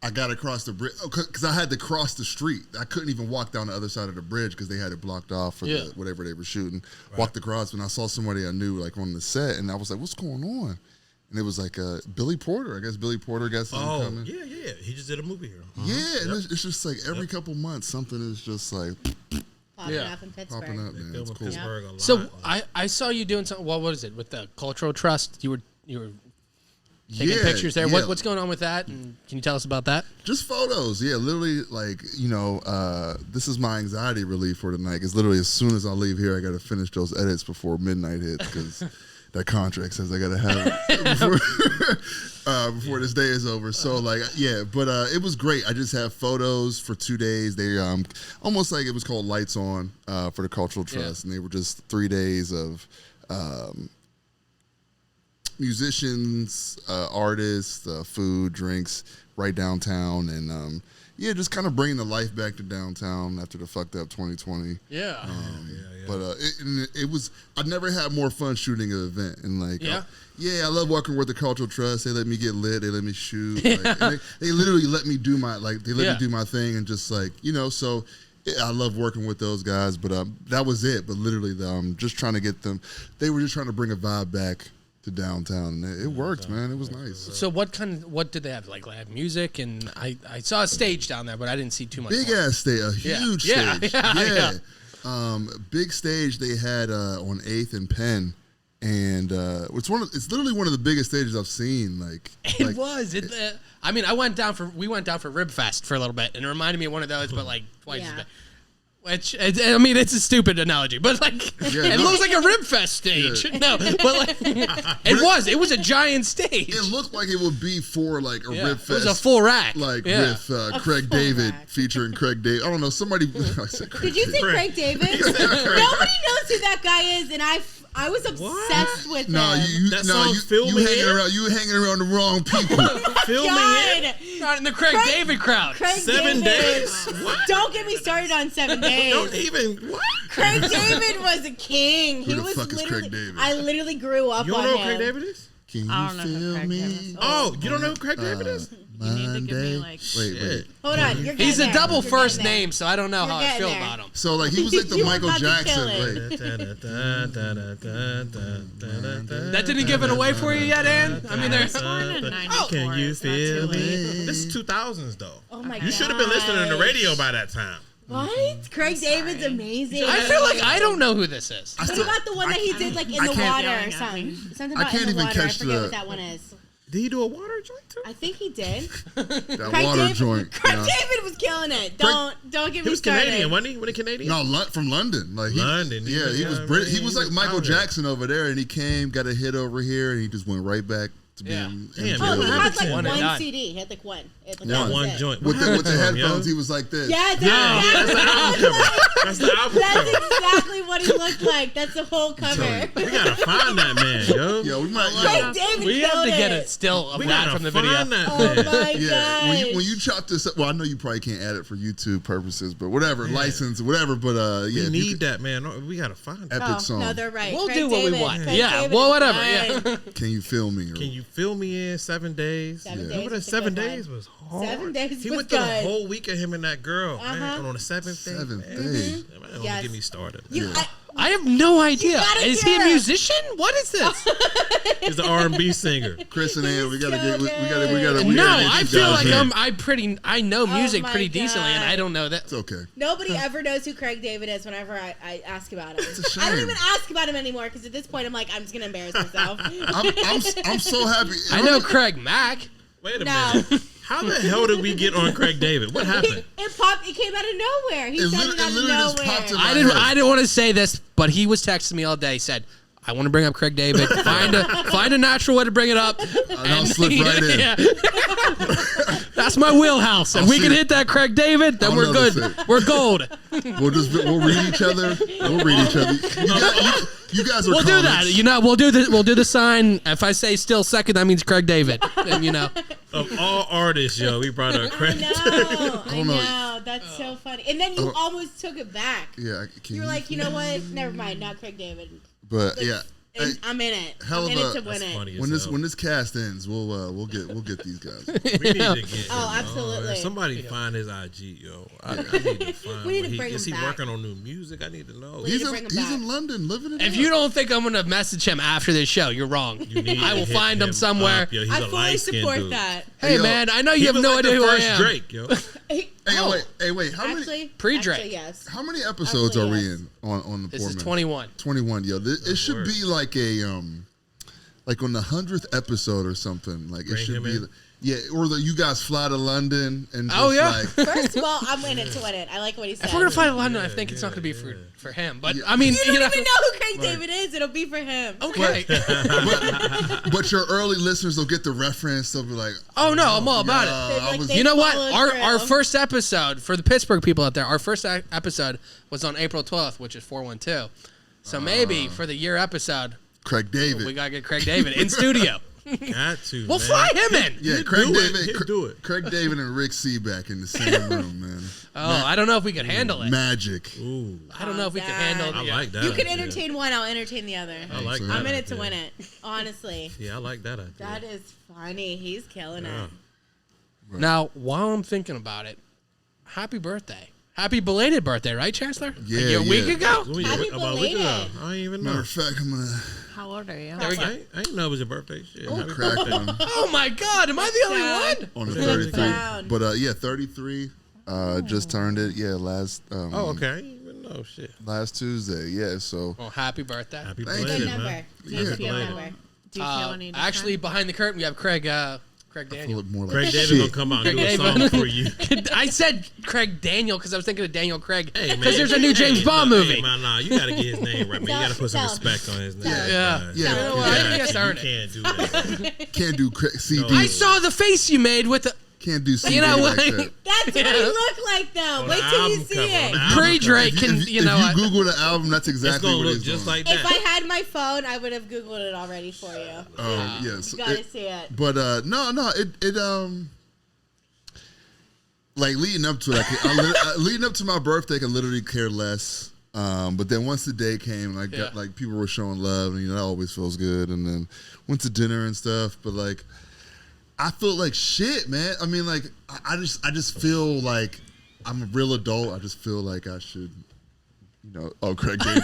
I got across the bridge because I had to cross the street. I couldn't even walk down the other side of the bridge because they had it blocked off for the, whatever they were shooting. Right. Walked across and I saw somebody I knew like on the set and I was like, "What's going on?" And it was like Billy Porter. I guess Billy Porter got something coming. Yeah. He just did a movie here. Yeah, and it's just like every couple months something is just like popping up in Pittsburgh. popping up, man. It's cool. Pittsburgh a lot. So I saw you doing something. What is it with the Cultural Trust? You were taking pictures there. Yeah. What's going on with that? And can you tell us about that? Just photos. Yeah, literally like, this is my anxiety relief for tonight. Because literally as soon as I leave here, I got to finish those edits before midnight hits because that contract says I got to have it before this day is over. So like, but it was great. I just have photos for 2 days. They almost like it was called Lights On for the Cultural Trust. And they were just 3 days of musicians, artists, food, drinks right downtown. And just kind of bringing the life back to downtown after the fucked up 2020. Yeah. But it was, I'd never had more fun shooting an event. And like, I love working with the Cultural Trust. They let me get lit. They let me shoot. Like, and they literally let me do my, like, they let me do my thing and just like, so I love working with those guys. But that was it. But literally, just trying to get them, they were just trying to bring a vibe back to downtown. And it worked, man. It was nice. So what did they have? Like live music? And I saw a stage down there, but I didn't see too much. Big ass stage, a huge stage. Yeah. Big stage they had on 8th and Penn, and it's literally one of the biggest stages I've seen. We went down for Rib Fest for a little bit, and it reminded me of one of those, but like twice as big. Which, I mean, it's a stupid analogy, but like, it looks like a Rib Fest stage. Yeah. No, but like, it was a giant stage. It looked like it would be for like a Rib Fest. It was a full rack. Like with Craig David, featuring Craig David. I don't know, somebody. Did you say Craig David? Nobody knows who that guy is, and I was obsessed with him. You hanging around the wrong people. Not in the Craig David crowd. 7 days? What? Don't get me started on 7 days. Don't even, what? Craig David was a king. Who the fuck is Craig David? I literally grew up on him. You don't know who Craig David is? Can I don't you know who feel Craig me? David is. Oh, you don't know who Craig David is? You need to give me like... Wait. Hold on, you're getting He's a there. double You're first getting there. name, so I don't know how I feel about him. So like he was like the You were Michael about to kill Jackson. That didn't give it away for you yet, Ann? I mean, I was born in 94. Can you it's not feel too late. me? This is 2000s though. Oh my god. You should have been listening to the radio by that time. What? Craig David's amazing. I feel like I don't know who this is. What about the one that he did like in the water or something? Something about in the water. I forget what that one is. Did he do a water joint too? I think he did. That water joint. Craig David was killing it. Don't get me started. He was Canadian, wasn't he? Was he Canadian? No, from London. Like London. He was British. He was like Michael Jackson over there, and he came, got a hit over here, and he just went right back to being. He had like one CD. He had like one. One joint. With the headphones, he was like this. Yeah, that's the album cover. That's the album cover. That's exactly what he looked like. That's the whole cover. We gotta find that man, yo. Yo, we might. Craig David We have to killed get it. it still We back gotta from the find video. that Oh man. my Yeah, god. when you chop this up, well, I know you probably can't add it for YouTube purposes, but whatever, license, whatever. But We need that man. We gotta find that. epic song. No, they're right. We'll Craig do what we David. want. Craig Yeah, David well, is whatever. fine. Yeah. Can you feel me? Can you fill me in 7 days? 7 days Remember the was a 7 good one. days was hard. 7 days He was went through the good. whole week of him and that girl, man. On the 7th day. 7th man. day. Man, don't Yes. get me started. I have no idea. gotta Is he a hear. musician? What is this? He's the R&B singer. Chris and Ann, we gotta get. We No, gotta I get feel you guys like in. I know music my pretty decently, and God. I don't know that. It's okay. Nobody ever knows who Craig David is whenever I ask about him. a shame. I don't even ask about him anymore because at this point I'm like, I'm just gonna embarrass myself. I'm so happy. I know Craig Mack. Wait a No. minute. How the hell did we get on Craig David? What happened? It popped. It came out of nowhere. He said it out of just popped in nowhere. my head. I didn't want to say this, but he was texting me all day. He said, I want to bring up Craig David. Find a natural way to bring it up. And I'll slip right in. Yeah. That's my wheelhouse. If we can hit that Craig David, then we're good. We're gold. We'll read each other. You guys are. We'll do that. We'll do the sign. If I say still second, that means Craig David. And Of all artists, we brought up Craig. I know. That's so funny. And then you almost took it back. Yeah. You were like, you know what? Never mind. Not Craig David. But yeah. I'm in it. Hell I'm in of it to win it. When this cast ends, we'll get these guys. We need to get. Absolutely. Somebody find his IG, yo. I need to find. We need to bring him is he back. working on new music? I need to know. He's in London living it. if you don't think I'm gonna message him after this show, you're wrong. I will find him somewhere. Up, yo. He's I a fully support dude. that. Hey man, I know you have no idea who I am. Drake, yo. Wait. How many Pre-Drake. Yes. How many episodes are we in on the This Poor is Man? 21. 21, yo. It should be like a like on the 100th episode or something. Like it should be. Or you guys fly to London and just First of all, I'm in it to win it. I like what he said. If we're gonna fly to London, I think it's not gonna be for him. But I mean, You don't even know who Craig David is. It'll be for him. Okay. but your early listeners will get the reference. They'll be like, Oh no, I'm all about it. You know what? Our first episode for the Pittsburgh people out there, our first episode was on April 12th, which is 412. So maybe for the year episode, Craig David. we gotta get Craig David in studio. Got to. We'll fly him in. Yeah, Craig David. He'll do it. Craig David and Rick Seaback in the same room, man. I don't know if we could handle it. Magic. Ooh, I don't know if we could handle it. I like that. You can idea. entertain one, I'll entertain the other. I like that. I'm in it to idea. win it. Honestly. Yeah, I like that idea. That is funny. He's killing it. Now, while I'm thinking about it, happy birthday. Happy belated birthday, right, Chancellor? Yeah, A week ago? Happy About a week ago. belated. I ain't even know. Matter of fact, I'm gonna How old are you? There we go. I ain't know it was your birthday. Shit. Happy crack birthday. one Oh my God, am I the only one? on the Yeah. 33. Down. But 33. Just turned it. Yeah, last. Oh, okay. I didn't even know shit. Last Tuesday. Yeah, so. Well, happy birthday. Happy Thank belated, you. Good number. man. Good Happy belated. number. Do you feel any Actually, behind the curtain, we have Craig Daniel. Look more like Craig David shit. gonna come out and Craig do a David. song for you. I said Craig Daniel because I was thinking of Daniel Craig. Hey, man. Because there's a new James Bond movie. Hey, man, nah, you gotta get his name right, man. You gotta put some respect on his name. Yeah. Yeah. You know what? I think he has to earn You it. can't do that. Can't do CD. I saw the face you made with the Can't do CD You know like what? that. That's what he looked like, though. On Wait the till you album see cover, on it. the album pre-Drake. cover. Can If you know? you Google the album, that's It's exactly gonna what look it's just going. like If that. I had my phone, I would have Googled it already for you. Yes. You gotta see it. But no, it like leading up to it, leading up to my birthday, I could literally care less. But then once the day came, I got like people were showing love, and that always feels good. And then went to dinner and stuff. But like, I feel like shit, man. I mean, like I just feel like I'm a real adult. I just feel like I should, Craig David.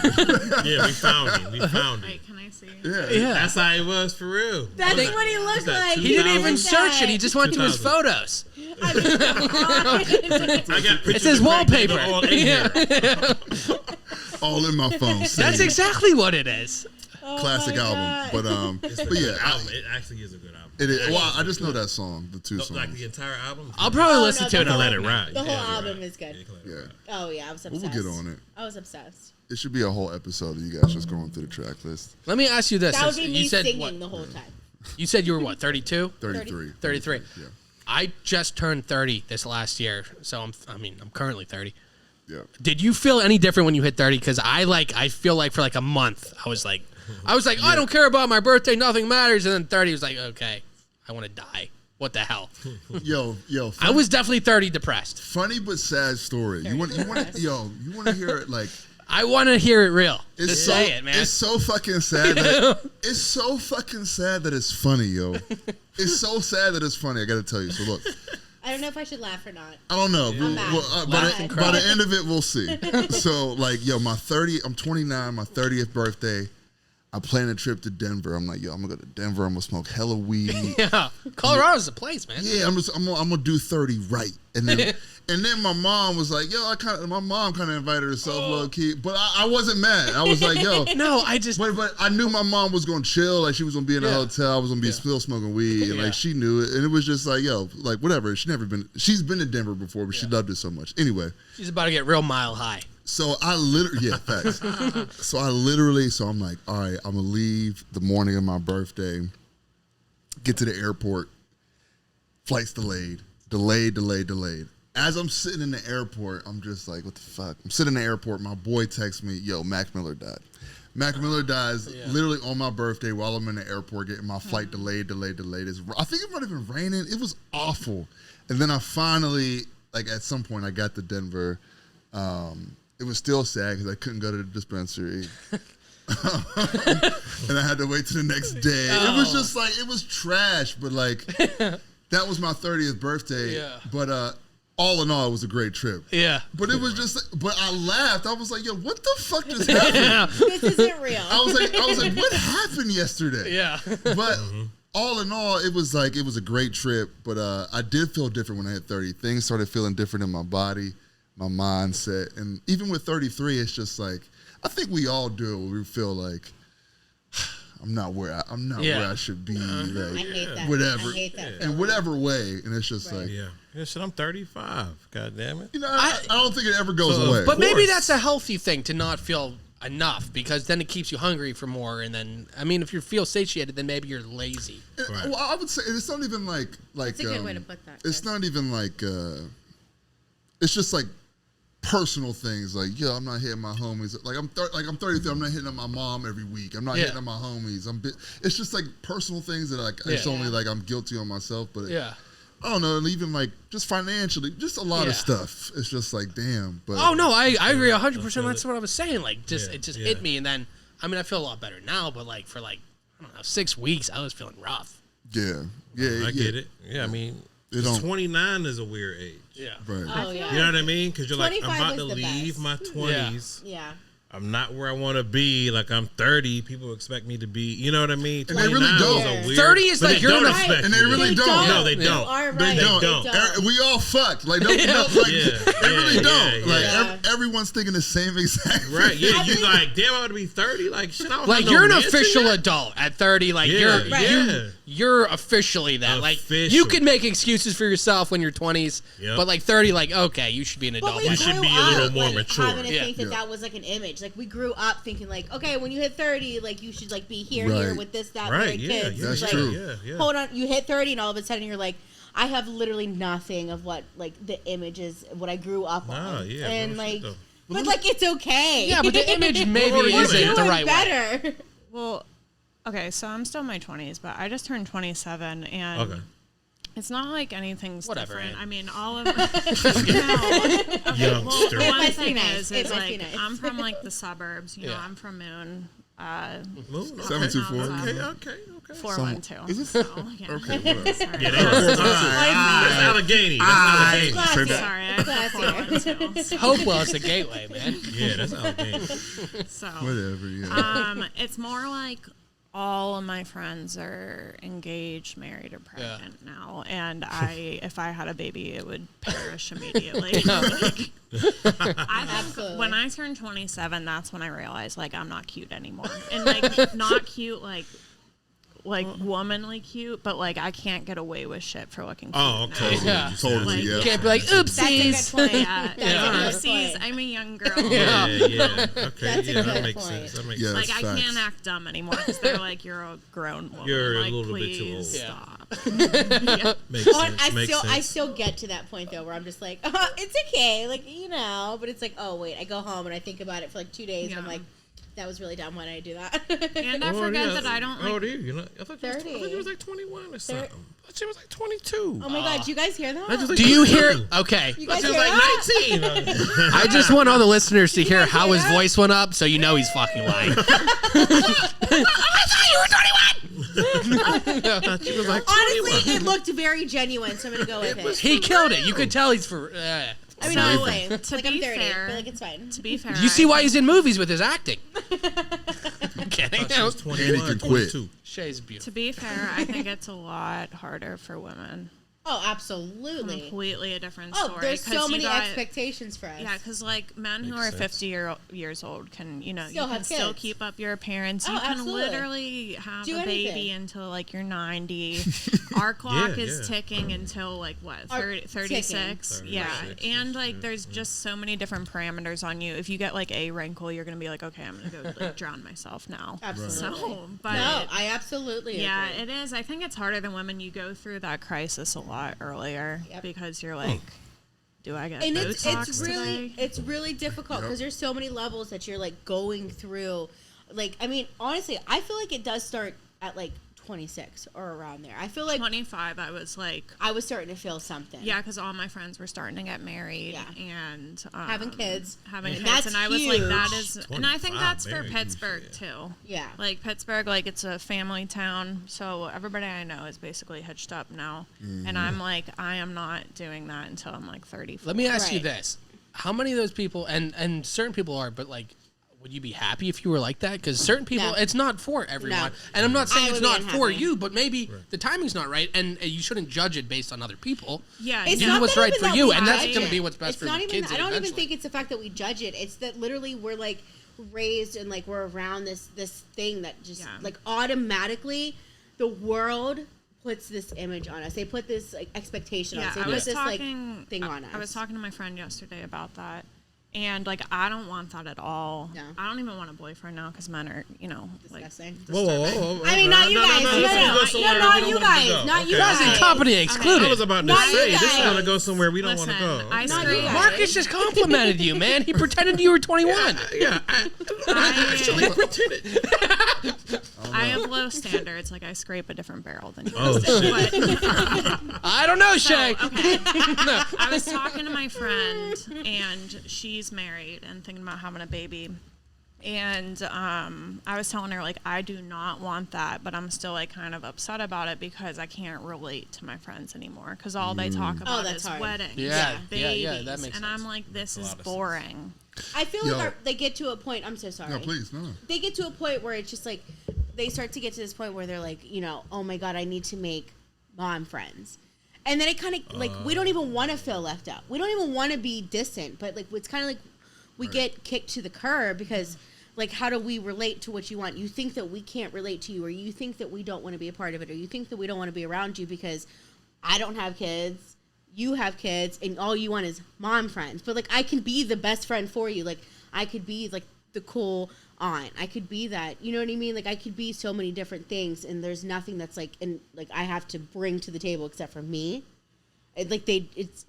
Yeah, we found him. Wait, can I see? Yeah. That's how it was for real. That's what he looked like. He didn't even 2000? search it. He just went to his 2000. photos. I I got pictures It's his of Craig David wallpaper. all in here. All in my phone. That's saved. exactly what it is. Classic my album. God. But yeah, Album. It actually is a good album. it is. Well, I just know that song, the two songs. Like the entire album. I'll probably Oh, listen no, to it. the on let a it late ride. The whole Yeah, let it album ride. is good. Yeah, let it Yeah, ride. Oh yeah, I was but obsessed. we'll get on it. I was obsessed. It should be a whole episode of you guys just going through the track list. Let me ask you this. That would be you me said singing what? the whole time. You said you were what? 32? 33. 33. Yeah. I just turned 30 this last year, so I'm currently 30. Yeah. Did you feel any different when you hit 30? Because I feel like for like a month I was like, I don't care about my birthday, nothing matters, and then 30 was like, okay, I want to die. What the hell? Yo, I was definitely 30 depressed. funny but sad story. You want to hear it like I want to hear it real. it's Just so, say it, man. It's so fucking sad. It's so fucking sad that it's funny, yo. It's so sad that it's funny. I got to tell you. So look, I don't know if I should laugh or not. I don't know. I'm back. By the end of it, we'll see. So like, yo, I'm 29, my 30th birthday. I planned a trip to Denver. I'm like, yo, I'm gonna go to Denver. I'm gonna smoke hella weed. Yeah, Colorado's the place, man. Yeah, I'm gonna do 30 right. And then my mom was like, yo, my mom kind of invited herself low key, but I wasn't mad. I was like, yo, no, I just, but I knew my mom was gonna chill. Like she was gonna be in a hotel. I was gonna be still smoking weed, and like she knew it. And it was just like, yo, like whatever. She's been to Denver before, but she loved it so much. Anyway, she's about to get real mile high. So I literally, facts. So I'm like, all right, I'm gonna leave the morning of my birthday, get to the airport, flights delayed. As I'm sitting in the airport, I'm just like, what the fuck? I'm sitting in the airport, my boy texts me, yo, Mac Miller died. Mac Miller dies literally on my birthday while I'm in the airport getting my flight delayed. I think it might have been raining. It was awful. And then I finally, like at some point I got to Denver. It was still sad because I couldn't go to the dispensary. And I had to wait till the next day. It was just like, it was trash, but like, that was my 30th birthday. Yeah. But all in all, it was a great trip. Yeah. But it was just, but I laughed. I was like, yo, what the fuck just happened? This isn't real. I was like, what happened yesterday? Yeah. But all in all, it was a great trip. But I did feel different when I hit 30. Things started feeling different in my body, my mindset. And even with 33, it's just like, I think we all do it where we feel like, I'm not where I should be. Like, I hate that. Whatever. I hate that. In whatever way. And it's just like. Yeah, shit, I'm 35. God damn it. You know, I don't think it ever goes away. But maybe that's a healthy thing to not feel enough, because then it keeps you hungry for more. And then, I mean, if you feel satiated, then maybe you're lazy. Right. Well, I would say it's not even like. That's a good way to put that. It's not even like. It's just like personal things, like, yo, I'm not hitting my homies. Like I'm 33. I'm not hitting up my mom every week. I'm not hitting up my homies. It's just like personal things that like it's only like I'm guilty on myself. But I don't know, and even like just financially, just a lot of stuff. It's just like, damn. But oh no, I agree 100%. That's what I was saying. Like, it just hit me, and then I mean, I feel a lot better now. But like for like I don't know, 6 weeks, I was feeling rough. Yeah, I get it. Yeah, I mean, 29 is a weird age. Yeah, right. Oh, yeah. You know what I mean? Because you're like, I'm about to leave my 20s. Yeah. I'm not where I want to be. Like, I'm 30. People expect me to be. You know what I mean? And they really don't. 30 is like you're expect. And they really don't. No, they don't. They don't. We all fucked. Like, they really don't. Like, everyone's thinking the same exact thing. Right. Yeah. You like, damn, I want to be 30. Like, shit, I don't like, have you're no an official adult at 30. Like, you're officially that. Like, you can make excuses for yourself when you're 20s, but like 30, like, okay, you should be an adult. You should be a little more mature. Having to think that was like an image. Like, we grew up thinking like, okay, when you hit 30, like you should like be here with this, that, married kids. That's like, true. Hold on, you hit 30 and all of a sudden you're like, I have literally nothing of what like the image is, what I grew up on. And like, but like it's okay. Yeah, but the image maybe isn't the right way. Well, okay, so I'm still in my 20s, but I just turned 27, and it's not like anything's different. I mean, all of youngster. Well, one thing is like I'm from like the suburbs. You know, I'm from Moon. 724. Okay. 412. Is this? So, okay, whatever. That's Allegheny. Sorry, I have 412. Hopewell is the gateway, man. Yeah, that's Allegheny. So whatever. Yeah. It's more like all of my friends are engaged, married, or pregnant now, and if I had a baby, it would perish immediately. When I turned 27, that's when I realized like I'm not cute anymore, and like not cute like womanly cute, but like I can't get away with shit for looking cute. Oh, okay. Totally. Like, Yeah. You can't be like, oopsies. Oopsies. I'm a young girl. Yeah. Okay. That's a that good makes point. sense. That makes Yeah. sense. Like I can't act dumb anymore because they're like, you're a grown woman. You're like, a little bit too old. Stop. Makes sense. I still get to that point though where I'm just like, it's okay, like but it's like, oh wait, I go home and I think about it for like 2 days. And I'm like, that was really dumb. Why did I do that? And I forget that I don't like. How old are you? You know, I thought 30. you was like 21 or something. I thought she was like 22. Oh my god, do you guys hear that? Do you hear? Okay. You guys She was hear like that? 19. I just want all the listeners to hear how his voice went up, so you know he's fucking lying. I thought you were 21. She was like 21. Honestly, it looked very genuine, so I'm gonna go with it. He killed it. You could tell he's for. I mean, Nathan. way. To Like, be I'm 30, fair, but like it's fine. To be fair, You see I why think- he's in movies with his acting. I'm kidding. She was 21, And he can quit. 22. Shay's To beautiful. be fair, I think it's a lot harder for women. Oh, absolutely. Completely a different Oh, story. there's 'cause so you many got- expectations for us. Yeah, because like men who Makes are sense. years old can, you Still can have still kids. keep up your appearance. Oh, You can absolutely. literally have Do a baby anything. until like you're 90. Our clock Yeah, is yeah. ticking until like what, Our 36? ticking. Yeah, 36, and like there's just so many different parameters on you. If you get like a wrinkle, you're gonna be like, okay, I'm gonna go like drown myself now. Absolutely. So, but No, I absolutely yeah, agree. it is. I think it's harder than women. You go through that crisis a lot earlier Yep. because you're like, do I get And Botox it's really today? it's really difficult because there's so many levels that you're like going through. Like, I mean, honestly, I feel like it does start at like 26 or around there. I feel like 25, I was like, I was starting to feel something. yeah, because all my friends were starting to get married Yeah. and Having kids. having And kids, that's and I was like, that huge. is, and I think 25 that's for married, Pittsburgh shit. too. Yeah. Like Pittsburgh, like it's a family town, so everybody I know is basically hitched up now, and I'm like, I am not doing that until I'm like 34. Let me ask you Right. this: how many of those people, and certain people are, but like, would you be happy if you were like that? Because certain people, No. it's not for everyone. No. And I'm not saying I it's would be not for unhappy. you, but maybe the timing's not right, and you shouldn't judge it based on other people. Yeah, It's Do not what's that right even for that you, we and that's judge going to it. be what's best It's for not the even. kids. I don't even eventually. think it's the fact that we judge it. It's that literally we're like raised and like we're around this thing that just Yeah. like automatically the world puts this image on us. They put this like expectation on us. They I put was this talking. like thing on us. I was talking to my friend yesterday about that, and like I don't want that at all. No. I don't even want a boyfriend now because men are, Disgusting. Whoa. I mean, not you guys. No, not you guys. Not you Guys guys. in company excluded. I was about to Not you say, this is guys. going to go somewhere we don't want to Listen, go. I Not scream- you guys. Marcus just complimented you, man. He pretended you were 21. Yeah, I, pretended. I have low standards. Like I scrape a different barrel than you. Oh, guys do. shit. But I don't know, Shay. okay. I was talking to my friend, and she's married and thinking about having a baby. And I was telling her, like, I do not want that, but I'm still, like, kind of upset about it because I can't relate to my friends anymore because all they talk about that's is hard. weddings, Yeah, babies, yeah, that makes and sense. I'm like, this is lot of sense. boring. I feel Yo. like they get to a point. I'm so sorry. No, please, no. They get to a point where it's just like they start to get to this point where they're like, oh my god, I need to make mom friends, and then it kind of like we don't even want to feel left out. We don't even want to be distant, but like it's kind of like we get kicked to the curb because like how do we relate to what you want? You think that we can't relate to you, or you think that we don't want to be a part of it, or you think that we don't want to be around you because I don't have kids. You have kids and all you want is mom friends. But like I can be the best friend for you. Like I could be like the cool aunt. I could be that. You know what I mean? Like I could be so many different things and there's nothing that's like I have to bring to the table except for me.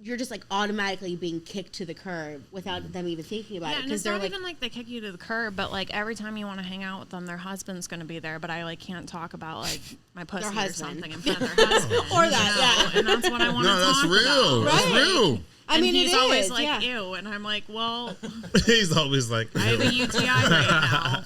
You're just like automatically being kicked to the curb without them even thinking about Yeah, it and because it's they're not like even like they kick you to the curb, but like every time you want to hang out with them, their husband's going to be there, but I like can't talk about like my pussy or husband. something in front of their husband. Or that, yeah. And that's what I want No, to that's talk real. about. That's Right. real. I And mean, he's it always is, like, yeah. ew. And I'm like, well, He's always like, I have a UTI right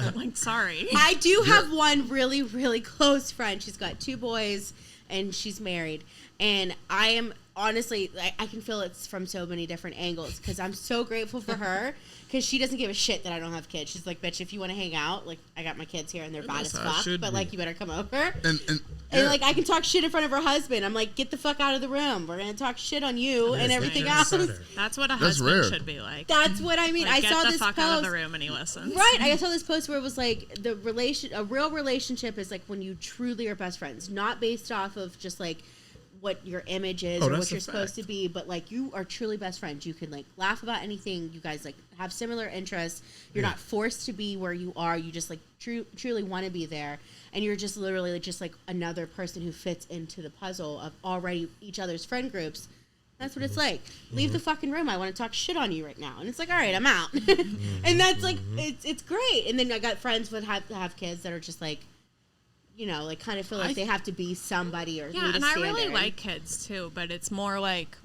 now. Like, sorry. I do have one really, really close friend. She's got 2 boys and she's married. And I am honestly, I can feel it's from so many different angles because I'm so grateful for her because she doesn't give a shit that I don't have kids. She's like, bitch, if you want to hang out, like, I got my kids here and they're bad that's as how it fuck, should but be. like, you better come over. And And yeah. like, I can talk shit in front of her husband. I'm like, get the fuck out of the room. We're going to talk shit on you and everything else. That's what a That's husband rare. should be like. That's what I mean. Like, I get saw the this fuck post. out of the room and he listens. Right. I saw this post where it was like a real relationship is like when you truly are best friends, not based off of just like what your image is or that's what a you're supposed fact. to be, but like you are truly best friends. You can like laugh about anything. You guys like have similar interests. You're not forced to be where you are. You just like truly want to be there. And you're just literally just like another person who fits into the puzzle of already each other's friend groups. That's what it's like. Leave the fucking room. I want to talk shit on you right now. And it's like, all right, I'm out. And that's like, it's great. And then I got friends that have kids that are just like, like kind of feel like they have to be somebody or Yeah, meet a and I standard. really like kids too, but it's more like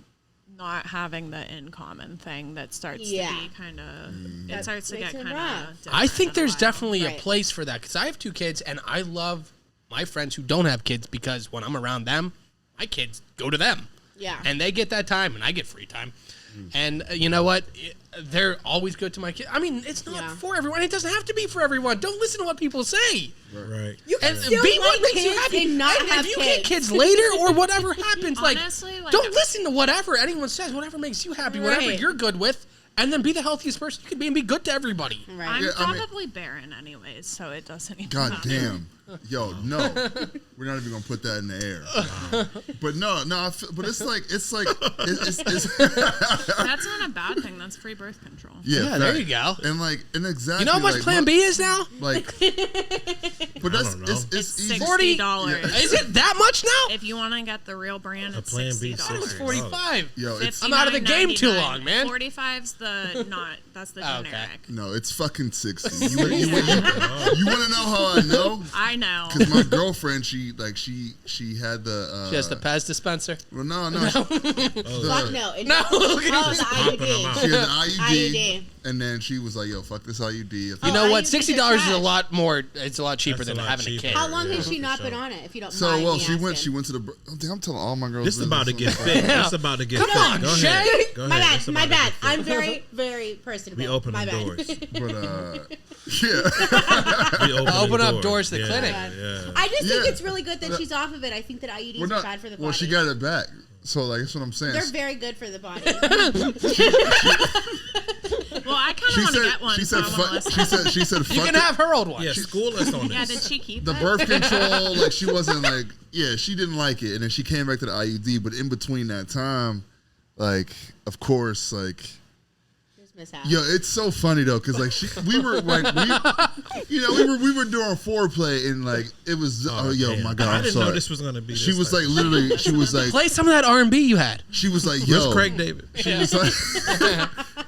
not having the in common thing that starts to be kind of, it starts to makes get it kind rough. of. I think there's definitely Right. a place for that because I have 2 kids and I love my friends who don't have kids because when I'm around them, my kids go to them. Yeah. And they get that time and I get free time. And you know what? They're always good to my kids. I mean, it's not for everyone. It doesn't have to be for everyone. Don't listen to what people say. Right. You can And still be what like makes you kids happy. and not And have if you kids. get kids later or whatever happens, Honestly, like, don't listen to whatever anyone says. Whatever makes you happy, whatever Right. you're good with, and then be the healthiest person you can be and be good to everybody. Right. I'm Yeah, I mean- probably barren anyways, so it doesn't even God matter. damn. Yo, no, we're not even gonna put that in the air. But no, but it's like it's That's not a bad thing. That's free birth control. Yeah, there you go. And exactly. You know how much like, Plan B is now? Like, but that's don't know. it's easy. $60. Is it that much now? If you want to get the real brand, it's Plan B I thought it was $60. 45. Yo, it's I'm out of the game too long, man. 45's that's the Oh, okay. generic. no, it's fucking 60. You want to know how I know? I know. Because my girlfriend, she had the. Just the Pez dispenser. Well, no. Fuck no. No. Oh, the IUD. She had the IUD, IUD. and then she was like, "Yo, fuck this IUD." You know Oh, what? IUDs are $60 is a trash. lot more. It's a lot cheaper That's than a lot having a cheaper. kid. How long has Yeah, she for not sure. been on it? If you don't So mind well, me she went asking? to the. I'm telling all my girls. This is about to get business. fit. This is about to get Come fit. on, Go Shay. ahead. Go My ahead. bad. This My about to bad. get fit. I'm very, very personable. We open My bad. doors. But yeah. We Open up doors to the clinic. Yeah. I just think Yeah. it's really good that she's off of it. I think that IUDs We're are not. bad for the body. Well, she got it back. So like that's what I'm saying. They're very good for the body. Well, I kind of want to get one. She so said. I wanna listen. She said. You Fuck can it. have her old one. Yeah, school us on Yeah, this. did she keep The it? birth control, like she wasn't like, yeah, she didn't like it, and then she came back to the IUD. But in between that time, like, of course, like, Just mishap. yo, it's so funny though, because like we were doing foreplay, and like it was, yo, Damn. my God, I I'm didn't sorry. know this was gonna be. She this was like literally, she was like, Play some of that R&B you had. she was like, Where's yo, Craig David? she was like,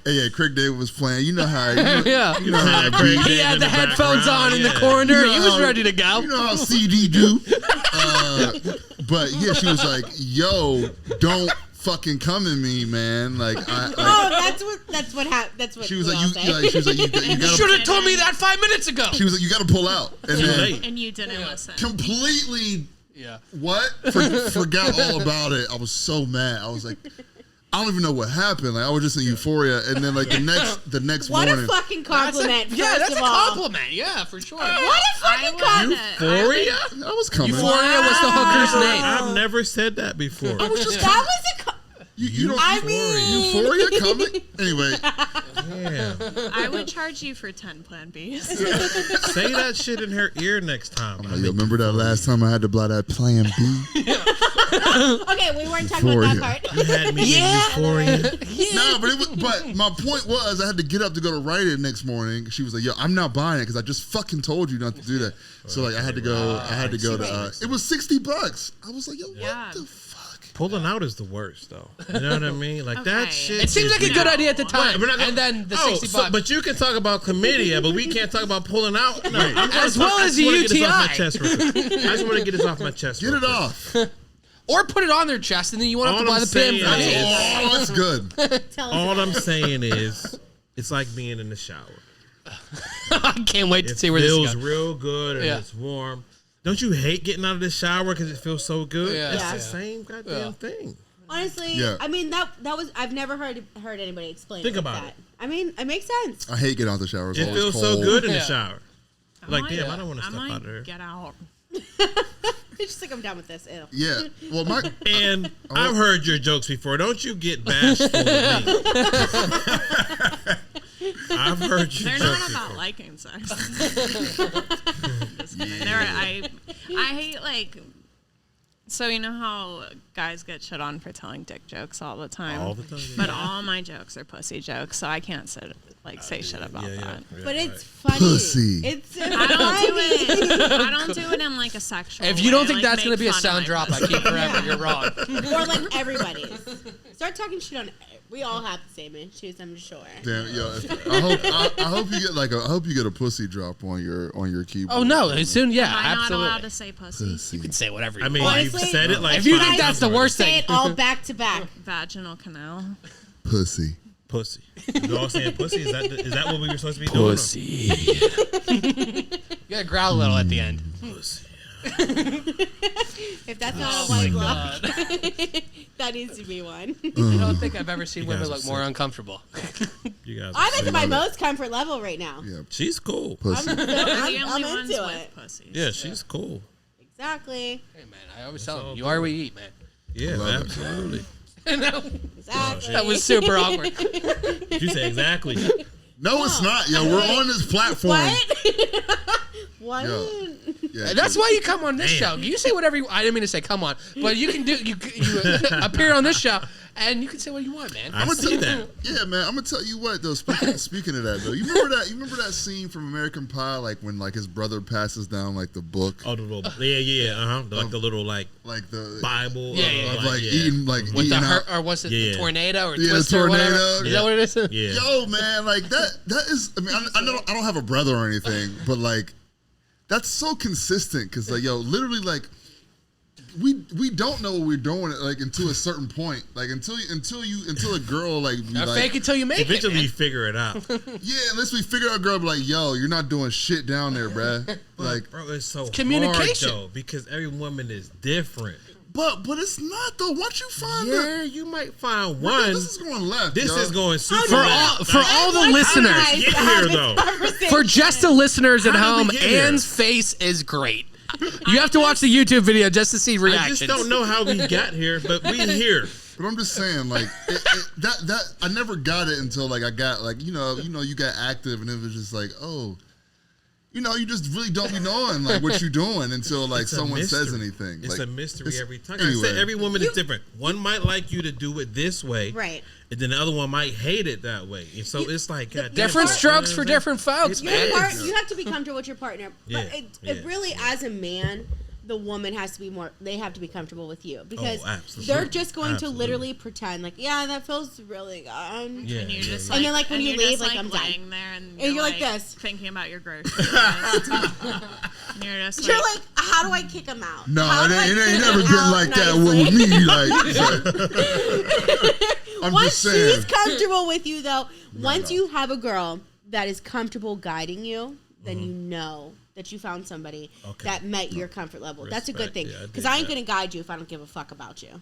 hey, yeah, Craig David was playing. You know how, Yeah. you know how it Craig be. He David had in the the headphones background, on in the yeah. corner. You know He was how- ready to go. You know how CD do. But yeah, she was like, yo, don't fucking come at me, man. Like, That's what happened. That's what she was we like, all you, say. like, she was like, you You gotta. should have told me that 5 minutes ago. She was like, you gotta pull out, and Too then late. And you didn't listen. completely Yeah. what? Forgot all about it. I was so mad. I was like, I don't even know what happened. Like I was just in euphoria, and then like the next What morning. a fucking compliment. Yeah, first that's of a all. compliment. Yeah, for sure. What a fucking compliment. Euphoria? I was coming. Euphoria was the hooker's name. I've never said that before. That was a. You don't. I mean, Euphoria coming. Anyway, Damn. I would charge you for 10 Plan Bs. Say that shit in her ear next time. oh, yo, remember that last time I had to blow that Plan B? okay, we weren't talking about that part. You had me in euphoria. No, but my point was I had to get up to go to write it next morning. She was like, "Yo, I'm not buying it because I just fucking told you not to do that." So like I had to go. It was $60. I was like, "Yo, Yeah. what the fuck?" Pulling out is the worst, though. You know what I mean? Like that Okay. shit. It seems is like a good idea at the time. We're not gonna- And then the Oh, 60 so- bucks. but you can talk about chlamydia, but we can't talk about pulling out. No, I'm gonna As well I as just wanna the get this off my UTI. chest real quick. I just want to get this off my chest. Get real it quick. off. Or put it on their chest, and then you won't have to All buy I'm the saying PMP. Oh, that's good. Tell us All about I'm it. saying is, it's like being in the shower. I can't wait to It see where this feels goes. real good and Yeah. it's warm. Don't you hate getting out of the shower because it feels so good? Yeah. It's Yeah. the same goddamn thing. Honestly, Yeah. I mean that was I've never heard anybody explain Think it like about that. it. I mean, it makes sense. I hate getting out the shower. It's It always feels so cold. good in the Yeah. shower. Like, damn, I don't want to I step might out of there. get out. It's just like I'm done with this. Ew. Yeah. Well, my And I've heard your jokes before. Don't you get bashful with me. I've heard your They're jokes not about before. liking sex. Just kidding. I hate like. So you know how guys get shit on for telling dick jokes all the time. All the time. But all my jokes are pussy jokes, so I can't say shit about that. But it's funny. Pussy. It's I don't do it. I don't do it in like a sexual. If you don't way, think like, that's going to make be a fun of sound my drop, I pussy. keep forever. You're wrong. or like everybody's. Start talking shit on. We all have the same issues, I'm sure. damn. Yo, I hope you get I hope you get a pussy drop on your keyboard. Oh, no. As soon, yeah, Am I not absolutely. allowed to say pussy? Pussy. You can say whatever you I mean, want. you've Honestly, said it like If you 5 think that's times the already. worst Say thing. it all back to back. Vaginal canal. Pussy. Pussy. You all saying pussy? Is that what we were supposed to be doing? Pussy. You got to growl a little at the end. Pussy. If that's not a white look, that needs to be one. I don't think I've ever seen women look more uncomfortable. You guys. I'm at my most comfort level right now. Yeah, She's cool. pussy. They're the I'm only ones into with it. pussies. Yeah, she's cool. Exactly. Hey man, I always tell them, you are what you eat, man. Yeah, Love it. absolutely. Exactly. That was super awkward. You say exactly. No, it's not. Yo, we're on this platform. What? Yeah, That's why you come on this show. You say whatever you. I didn't mean to say come on, but you can do. You appear on this show, and you can say what you want, man. I see that. Yeah, man. I'm gonna tell you what though. Speaking of that though, you remember that scene from American Pie, like when like his brother passes down like the book. Oh, the little, like the little like the Bible. eating With the out. or was it the tornado or the Twister or tornado. whatever? Is that what it is? Yeah. Yo, man, like that is. I mean, I don't have a brother or anything, but like that's so consistent because like yo, literally like. We don't know what we're doing like until a certain point, like until a girl like fake it till you make it. Eventually, Man. you figure it out. Yeah, unless we figure out a girl be like, yo, you're not doing shit down there, bruh. Like, bro, it's so communication. hard though because every woman is different. but it's not though. Once you find You might find bro, one. this is going left. This yo. is going super For left. all the listeners, Get here though. for just the listeners at How did home, we get here? Anne's face is great. You have to watch the YouTube video just to see I reactions. just don't know how we got here, but we here. But I'm just saying, like that I never got it until like I got like you got active and it was just like you just really don't be knowing like what you're doing until like someone says anything. It's like, a mystery every time. Anyway. I said every woman is different. One might like you to do it this way, Right. and then the other one might hate it that way. And so it's like different strokes for different folks, man. You have to be comfortable with your partner, but Yeah. it really, as a man, the woman has to be they have to be comfortable with you because absolutely. they're just going to literally pretend like, yeah, that feels really good. Yeah, And you're just And then, like, when you leave, like, I'm done. laying there and you're like this. thinking about your groceries. And you're just You're like, how do I kick him out? No, How it do I ain't kick never him getting out like that nicely? with me. Like, I'm Once just saying. she's comfortable with you, though, once you have a girl that is comfortable guiding you, then you know that you found somebody that met your comfort level. That's a good thing. Because I ain't going to guide you if I don't give a fuck about you.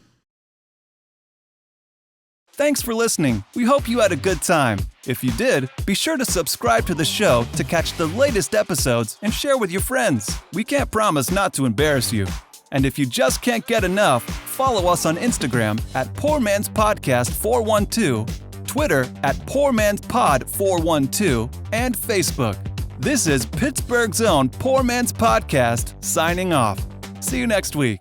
Thanks for listening. We hope you had a good time. If you did, be sure to subscribe to the show to catch the latest episodes and share with your friends. We can't promise not to embarrass you. And if you just can't get enough, follow us on Instagram at Poor Man's Podcast 412, Twitter at Poor Man's Pod 412, and Facebook. This is Pittsburgh's own Poor Man's Podcast, signing off. See you next week.